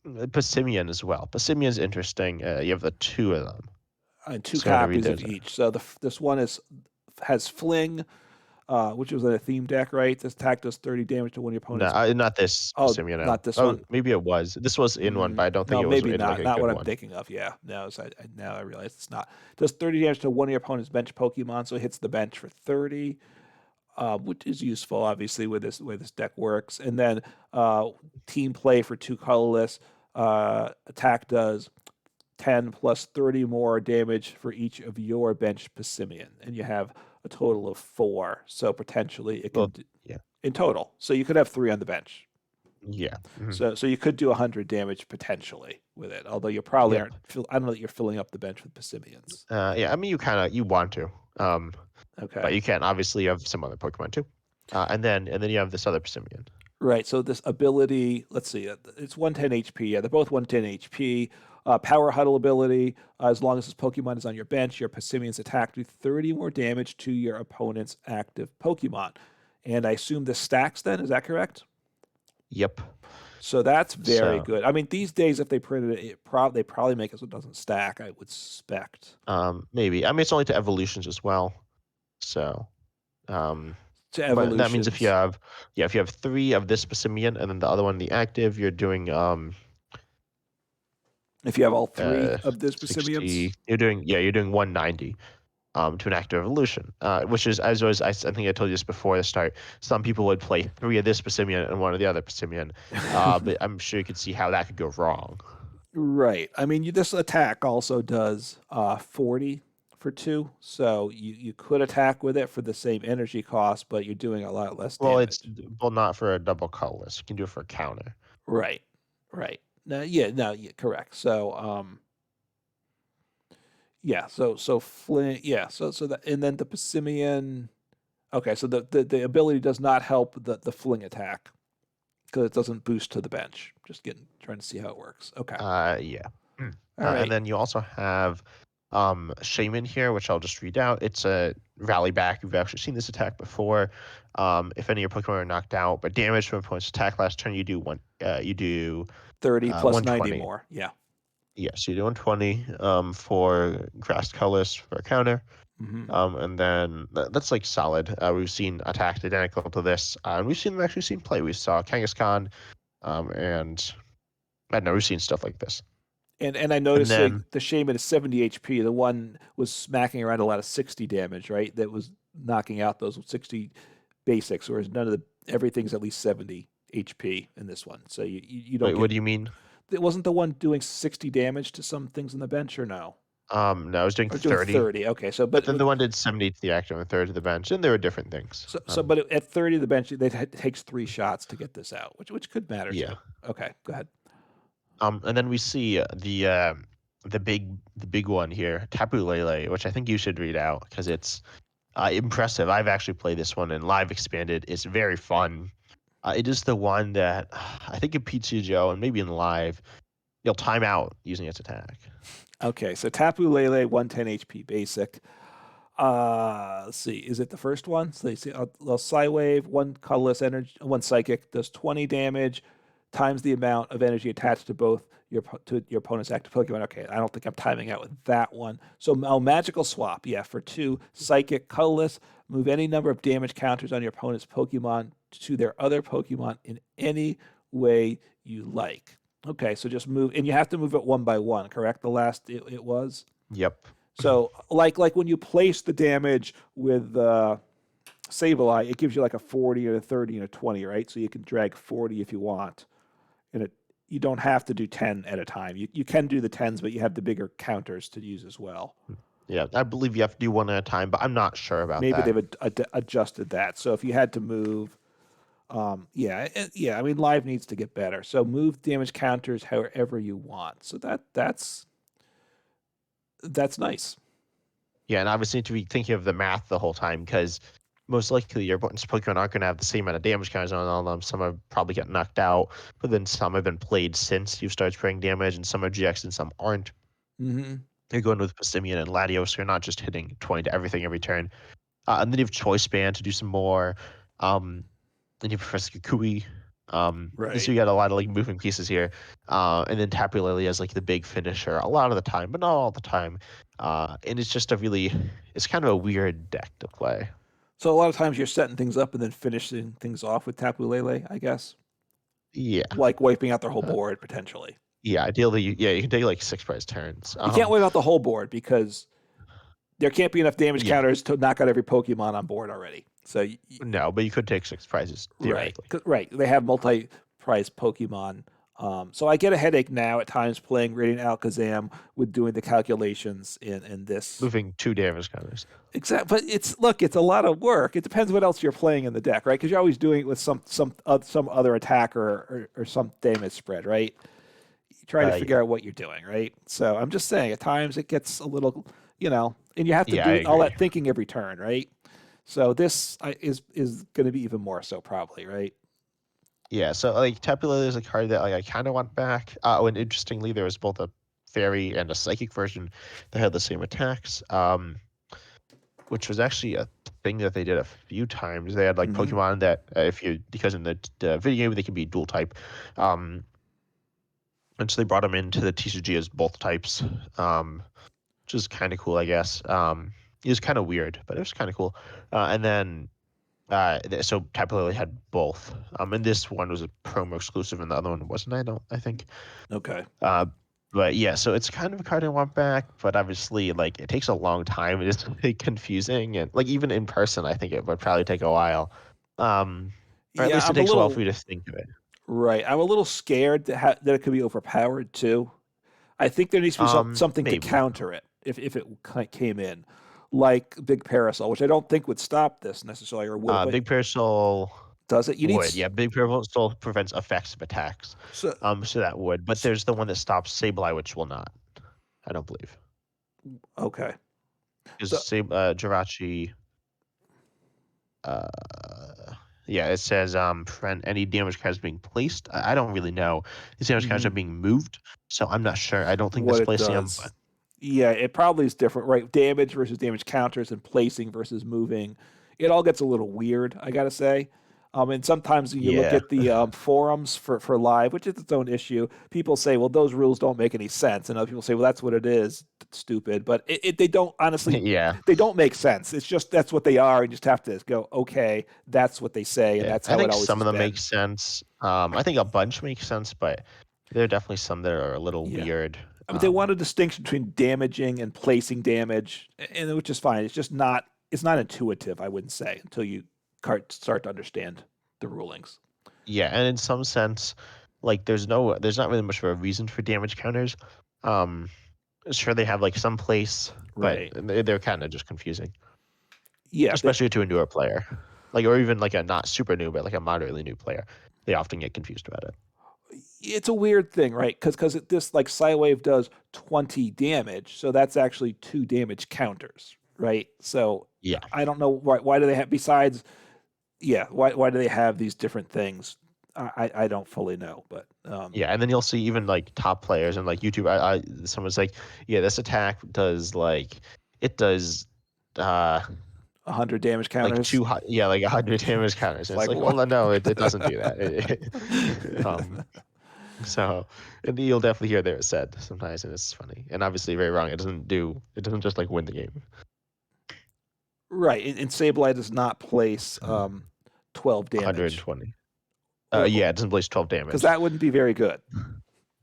Passimian as well. Passimian's interesting. You have the 2 of them. And 2 So you want to read copies of those? each. So this one has Fling, which was in a theme deck, right? This attack does 30 damage to one of your No, opponent's. not this Oh, Passimian. No. not this Oh, one. maybe it was. This was in one, but I don't think No, it was maybe in like not. a Not good what I'm one. thinking of. Yeah. No, now I realize it's not. Does 30 damage to one of your opponent's bench Pokemon, so it hits the bench for 30. Which is useful, obviously, with this way this deck works. And then team play for 2 colorless. Attack does 10 plus 30 more damage for each of your bench Passimian, and you have a total of 4. So potentially it can Well, yeah, in total. So you could have 3 on the bench. yeah. So you could do 100 damage potentially with it. Although you probably Yep. aren't. I don't know that you're filling up the bench with Passimians. Yeah, I mean, you want to, Okay. but you can. Obviously, you have some other Pokemon too, and then you have this other Passimian. Right. So this ability, let's see, it's 110 HP. Yeah, they're both 110 HP. Power Huddle ability, as long as this Pokemon is on your bench, your Passimian's attack do 30 more damage to your opponent's active Pokemon. And I assume this stacks then, is that correct? Yep. So that's very So, good. I mean, these days, if they printed it, they probably make it so it doesn't stack, I would suspect. maybe. I mean, it's only to evolutions as well. So, To but that means if you evolutions. have, if you have 3 of this Passimian and then the other one the active, you're doing If you have all 3 of this 60. Passimians. You're doing 190. To an active evolution, which is I think I told you this before the start. Some people would play 3 of this Passimian and 1 of the other Passimian, but I'm sure you could see how that could go wrong. Right. I mean, this attack also does 40 for 2, so you could attack with it for the same energy cost, but you're doing a lot less Well, damage. not for a double colorless. You can do it for a counter. Right. Right. No, yeah, correct. So, yeah, so Flint, yeah, so that, and then the Passimian. Okay, so the ability does not help the Fling attack because it doesn't boost to the bench. Just trying to see how it works. Okay. Yeah. All And right. then you also have Shaman here, which I'll just read out. It's a rally back. You've actually seen this attack before. If any of your Pokemon are knocked out, but damage from opponent's attack last turn, you do 30 plus 90 120. more. Yeah. Yes, you do 120 for grass colors for a counter. Mm-hmm. And then that's like solid. We've seen attacks identical to this. And we've seen them actually seen play. We saw Kangaskhan, and I don't know, we've seen stuff like this. And I And noticed then the Shaman is 70 HP. The one was smacking around a lot of 60 damage, right? That was knocking out those 60 basics, whereas none of everything's at least 70 HP in this one. So you don't wait, get. what do you mean? It wasn't the one doing 60 damage to some things on the bench, or no? No, I was doing Or doing 30. 30. Okay, so But then the one did 70 to the active and 30 to the bench, and there were different things. but at 30 the bench, it takes 3 shots to get this out, which could matter Yeah. too. Okay, go ahead. And then we see the big one here, Tapu Lele, which I think you should read out because it's impressive. I've actually played this one in live expanded. It's very fun. It is the one that I think in PTGO and maybe in live, you'll time out using its attack. Okay, so Tapu Lele, 110 HP basic. Let's see. Is it the first one? So you see, Psywave, 1 colorless energy, 1 psychic, does 20 damage, times the amount of energy attached to both your opponent's active Pokemon. Okay, I don't think I'm timing out with that one. So magical swap, yeah, for 2 psychic, colorless, move any number of damage counters on your opponent's Pokemon to their other Pokemon in any way you like. Okay, so just move, and you have to move it 1 by 1, correct? The last it was. Yep. So like when you place the damage with Sableye, it gives you like a 40 and a 30 and a 20, right? So you can drag 40 if you want, and you don't have to do 10 at a time. You can do the 10s, but you have the bigger counters to use as well. Yeah, I believe you have to do one at a time, but I'm not sure about Maybe that. they've adjusted that. So if you had to move, yeah, I mean, live needs to get better. So move damage counters however you want. So that's nice. Yeah, and obviously need to be thinking of the math the whole time because most likely your opponent's Pokemon aren't going to have the same amount of damage counters on all of them. Some are probably get knocked out, but then some have been played since you've started spraying damage, and some are GX and some aren't. Mm-hmm. You're going with Passimian and Latios, so you're not just hitting 20 to everything every turn. And then you have Choice Band to do some more. Then you have Professor Kukui. Right. So you got a lot of like moving pieces here. And then Tapu Lele as like the big finisher a lot of the time, but not all the time. And it's just it's kind of a weird deck to play. So a lot of times you're setting things up and then finishing things off with Tapu Lele, I guess. Yeah. Like wiping out their whole board potentially. Yeah, ideally, you can take like 6 prize turns. You can't wipe out the whole board because there can't be enough damage Yeah. counters to knock out every Pokemon on board already. So No, but you could take 6 prizes theoretically. right. They have multi-prize Pokemon. So I get a headache now at times playing Radiant Alakazam with doing the calculations in this. Moving 2 damage counters. Exactly, but it's a lot of work. It depends what else you're playing in the deck, right? Because you're always doing it with some other attacker or some damage spread, right? You try to figure out what you're doing, right? So I'm just saying, at times it gets a little, and you have to do all that thinking every turn, right? So this is going to be even more so, probably, right? Yeah, so like Tapu Lele is a card that like I kind of want back. And interestingly, there was both a fairy and a psychic version that had the same attacks. Which was actually a thing that they did a few times. They had like Pokemon that because in the video game they can be dual type, and so they brought them into the TCG as both types, which is kind of cool, I guess. It was kind of weird, but it was kind of cool. And then so Tapu Lele had both. And this one was a promo exclusive, and the other one wasn't. I think. Okay. But yeah, so it's kind of a card I want back, but obviously, like, it takes a long time. It is really confusing, and like even in person, I think it would probably take a while. Or at least it takes a while for you to think of it. Right. I'm a little scared that it could be overpowered too. I think there needs to be something maybe. to counter it if it came in, like Big Parasol, which I don't think would stop this necessarily, or would. Big Parasol does it? Yeah, Big Parasol prevents effective attacks. So that would, but there's the one that stops Sableye, which will not. I don't believe. Okay. Because Jirachi. Yeah, it says prevent any damage cards being placed. I don't really know. These damage cards are being moved, so I'm not sure. I don't think what this placing them. But... Yeah, it probably is different, right? Damage versus damage counters and placing versus moving. It all gets a little weird, I gotta say. And sometimes when you look at the forums for live, which is its own issue, people say, well, those rules don't make any sense. And other people say, well, that's what it is. Stupid. But they don't, honestly, they don't make sense. It's just that's what they are. You just have to go, okay, that's what they say. And that's how it always some of them been. make sense. I think a bunch make sense, but there are definitely some that are a little weird. I mean, they want a distinction between damaging and placing damage, and which is fine. It's just not intuitive, I wouldn't say, until you start to understand the rulings. Yeah, and in some sense, like there's not really much of a reason for damage counters. Sure they have like some place, but they're kind of just confusing. Yeah, especially to a newer player, like or even like a not super new, but like a moderately new player, they often get confused about it. It's a weird thing, right? Because this like Psywave does 20 damage, so that's actually 2 damage counters, right? So yeah, I don't know why do they have besides. Yeah, why do they have these different things? I don't fully know, but yeah, and then you'll see even like top players and like YouTube. Someone's like, yeah, this attack does like it does 100 damage counters. Like 100 damage counters. And it's like, well, no, it doesn't do that. So and you'll definitely hear there said sometimes, and it's funny and obviously very wrong. It doesn't just like win the game. Right, and Sableye does not place 12 damage. 120. Yeah, it doesn't place 12 damage. Because that wouldn't be very good.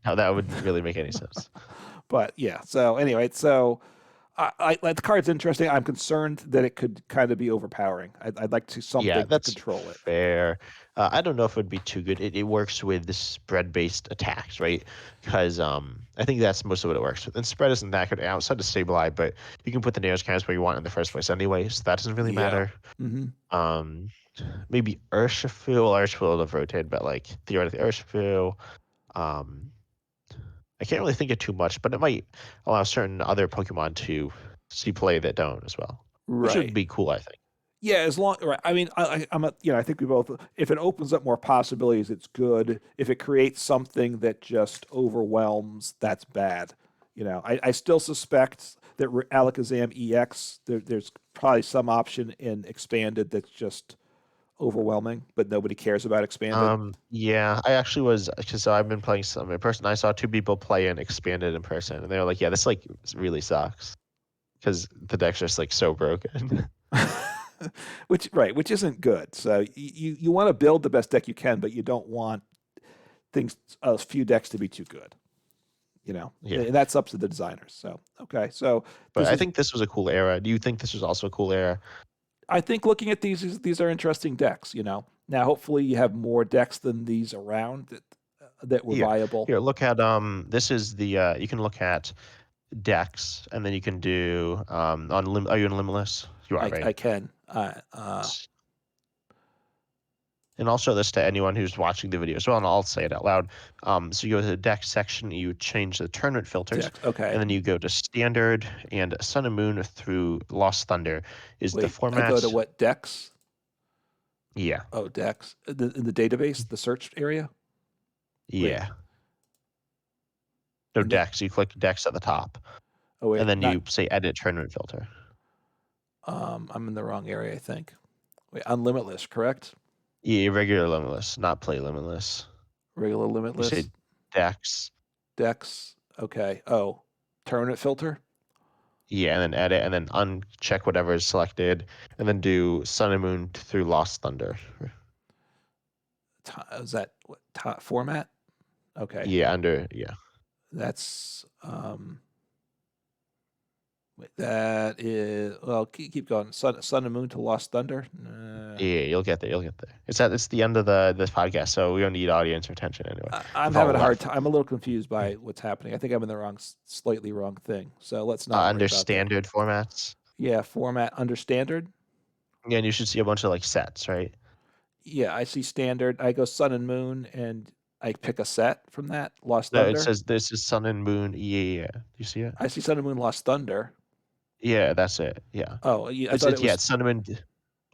No, that wouldn't really make any sense. But yeah, so anyway, The card's interesting. I'm concerned that it could kind of be overpowering. I'd like to see Yeah, something to that's control it. fair. I don't know if it would be too good. It works with the spread-based attacks, right? Because I think that's most of what it works with. And spread isn't that good outside of Stabilize, but you can put the nails cans where you want in the first place anyway, so that doesn't really Yeah. matter. Hmm. Um, maybe Urshifu. Well, Urshifu would have rotated, but like theoretically Urshifu. Um, I can't really think of too much, but it might allow certain other Pokemon to see play that don't as well, which would Right. be cool, I think. Yeah, as long right. I mean, I'm a, I think we both. If it opens up more possibilities, it's good. If it creates something that just overwhelms, that's bad. I still suspect that Alakazam EX, there's probably some option in expanded that's just overwhelming, but nobody cares about expanded. Yeah, I actually was because I've been playing some in person. I saw two people play and expanded in person, and they were like, "Yeah, this like really sucks," because the deck's just like so broken. Which isn't good. So you want to build the best deck you can, but you don't want things a few decks to be too good. Yeah, And that's up to the designers. So okay, so but this I is. think this was a cool era. Do you think this was also a cool era? I think looking at these are interesting decks. Now hopefully you have more decks than these around that were Here, viable. here, look at this is the you can look at decks, and then you can do on lim. Are you in Limitless? You are, I right? can. And I'll show this to anyone who's watching the video as well, and I'll say it out loud. So you go to the deck section, you change the tournament filters, Decks. Okay. and then you go to Standard and Sun and Moon through Lost Thunder is the Wait. I go to format. what decks? Yeah, Oh, decks in the database, the search area. Wait. yeah. No And the decks. You click decks at the top, oh and wait, then not you say Edit Tournament Filter. I'm in the wrong area, I think. Wait, unlimitless, correct? Yeah, regular Limitless, not Play Limitless. Regular You say limitless decks. decks. Okay. Oh, tournament filter. Yeah, and then edit, and then uncheck whatever is selected, and then do Sun and Moon through Lost Thunder. Is that what format? Okay, Yeah, under yeah. that's that is well. Keep going. Sun and Moon to Lost Thunder. Yeah, you'll get there. You'll get there. It's the end of this podcast, so we don't need audience retention anyway. I'm With all having the a hard left. time. I'm a little confused by what's happening. I think I'm in the slightly wrong thing. So let's not worry Under about that. standard formats, Yeah, format under standard. yeah, and you should see a bunch of like sets, right? Yeah, I see standard. I go Sun and Moon, and I pick a set from that. Lost No, it Thunder. says this is Sun and Moon. Yeah, yeah. Do you see it? I see Sun and Moon, Lost Thunder. Yeah, that's it. Yeah, Oh, yeah, I thought it yeah, was. it's Sun and Moon.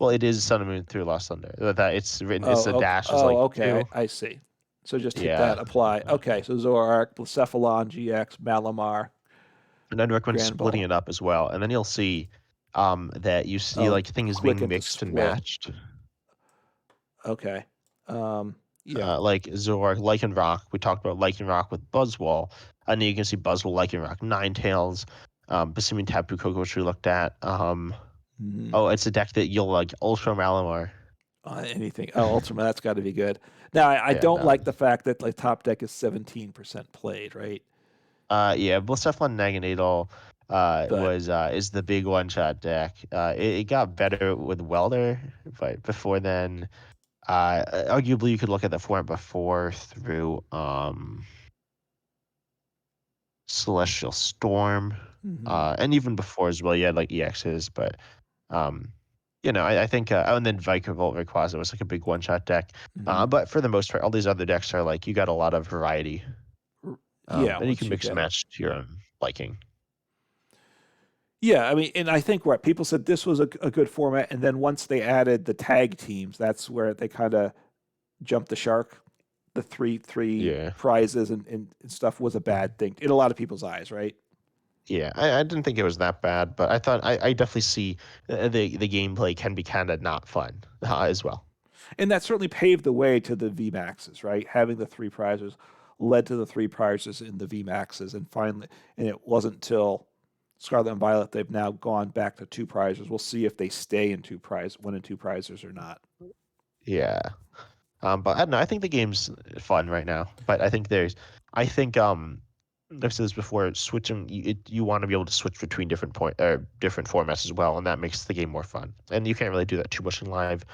Well, it is Sun and Moon through Lost Thunder. That it's written. It's Oh, a okay. dash is Oh, like okay. two. I see. So just hit Yeah. that. Apply. Okay. So Zoroark, Blacephalon GX, Malamar, And I'd recommend Grand splitting Ball. it up as well, and then you'll see that you see Oh, like things click being into mixed and split. matched. Okay. Yeah. Like Zoroark, Lycanroc. We talked about Lycanroc with Buzzwole. And then you can see Buzzwole, Lycanroc, Ninetales, Passimian Tapu Coco, which we looked at. Mhm. Oh, it's a deck that you'll like, Ultra Malamar. Anything. Oh, Ultimate. That's got to be good. Now, I Yeah, don't no. like the fact that like top deck is 17% played, right? Yeah, Blacephalon Naganadel But is the big one shot deck. It got better with Welder, but before then, arguably you could look at the format before through Celestial Storm, mhm. and even before as well. You had like EXs, but um, I think, and then Vikavolt Rayquaza was like a big one shot deck. Mhm. But for the most part, all these other decks are like you got a lot of variety, Yeah, and you once can you mix and get match to your own liking. Yeah, I mean, and I think what people said this was a good format, and then once they added the tag teams, that's where they kind of jumped the shark. The three Yeah. prizes and stuff was a bad thing in a lot of people's eyes, right? Yeah, I didn't think it was that bad, but I thought I definitely see the gameplay can be kind of not fun as well. And that certainly paved the way to the V Maxes, right? Having the three prizes led to the three prizes in the V Maxes, and finally, and it wasn't till Scarlet and Violet they've now gone back to two prizes. We'll see if they stay in one and two prizes or not. Yeah. But I don't know. I think the game's fun right now. But I think I've said this before. Switching, you want to be able to switch between different different formats as well, and that makes the game more fun. And you can't really do that too much in live.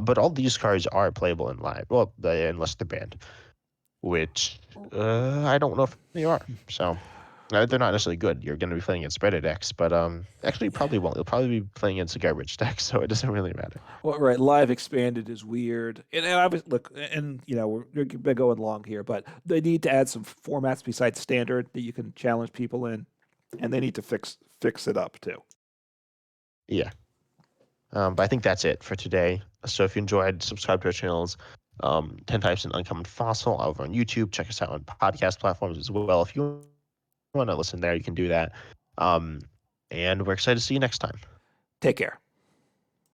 But all these cards are playable in live. Well, unless they're banned, which I don't know if they are. So they're not necessarily good. You're going to be playing against better decks, but actually you probably won't. You'll probably be playing against a garbage deck, so it doesn't really matter. Well, right, live expanded is weird, and I was look, and we're been going long here, but they need to add some formats besides standard that you can challenge people in, and they need to fix it up too. Yeah. But I think that's it for today. So if you enjoyed, subscribe to our channels. 10 Types in Uncommon Fossil over on YouTube. Check us out on podcast platforms as well. If you want to listen there, you can do that. And we're excited to see you next time. Take care.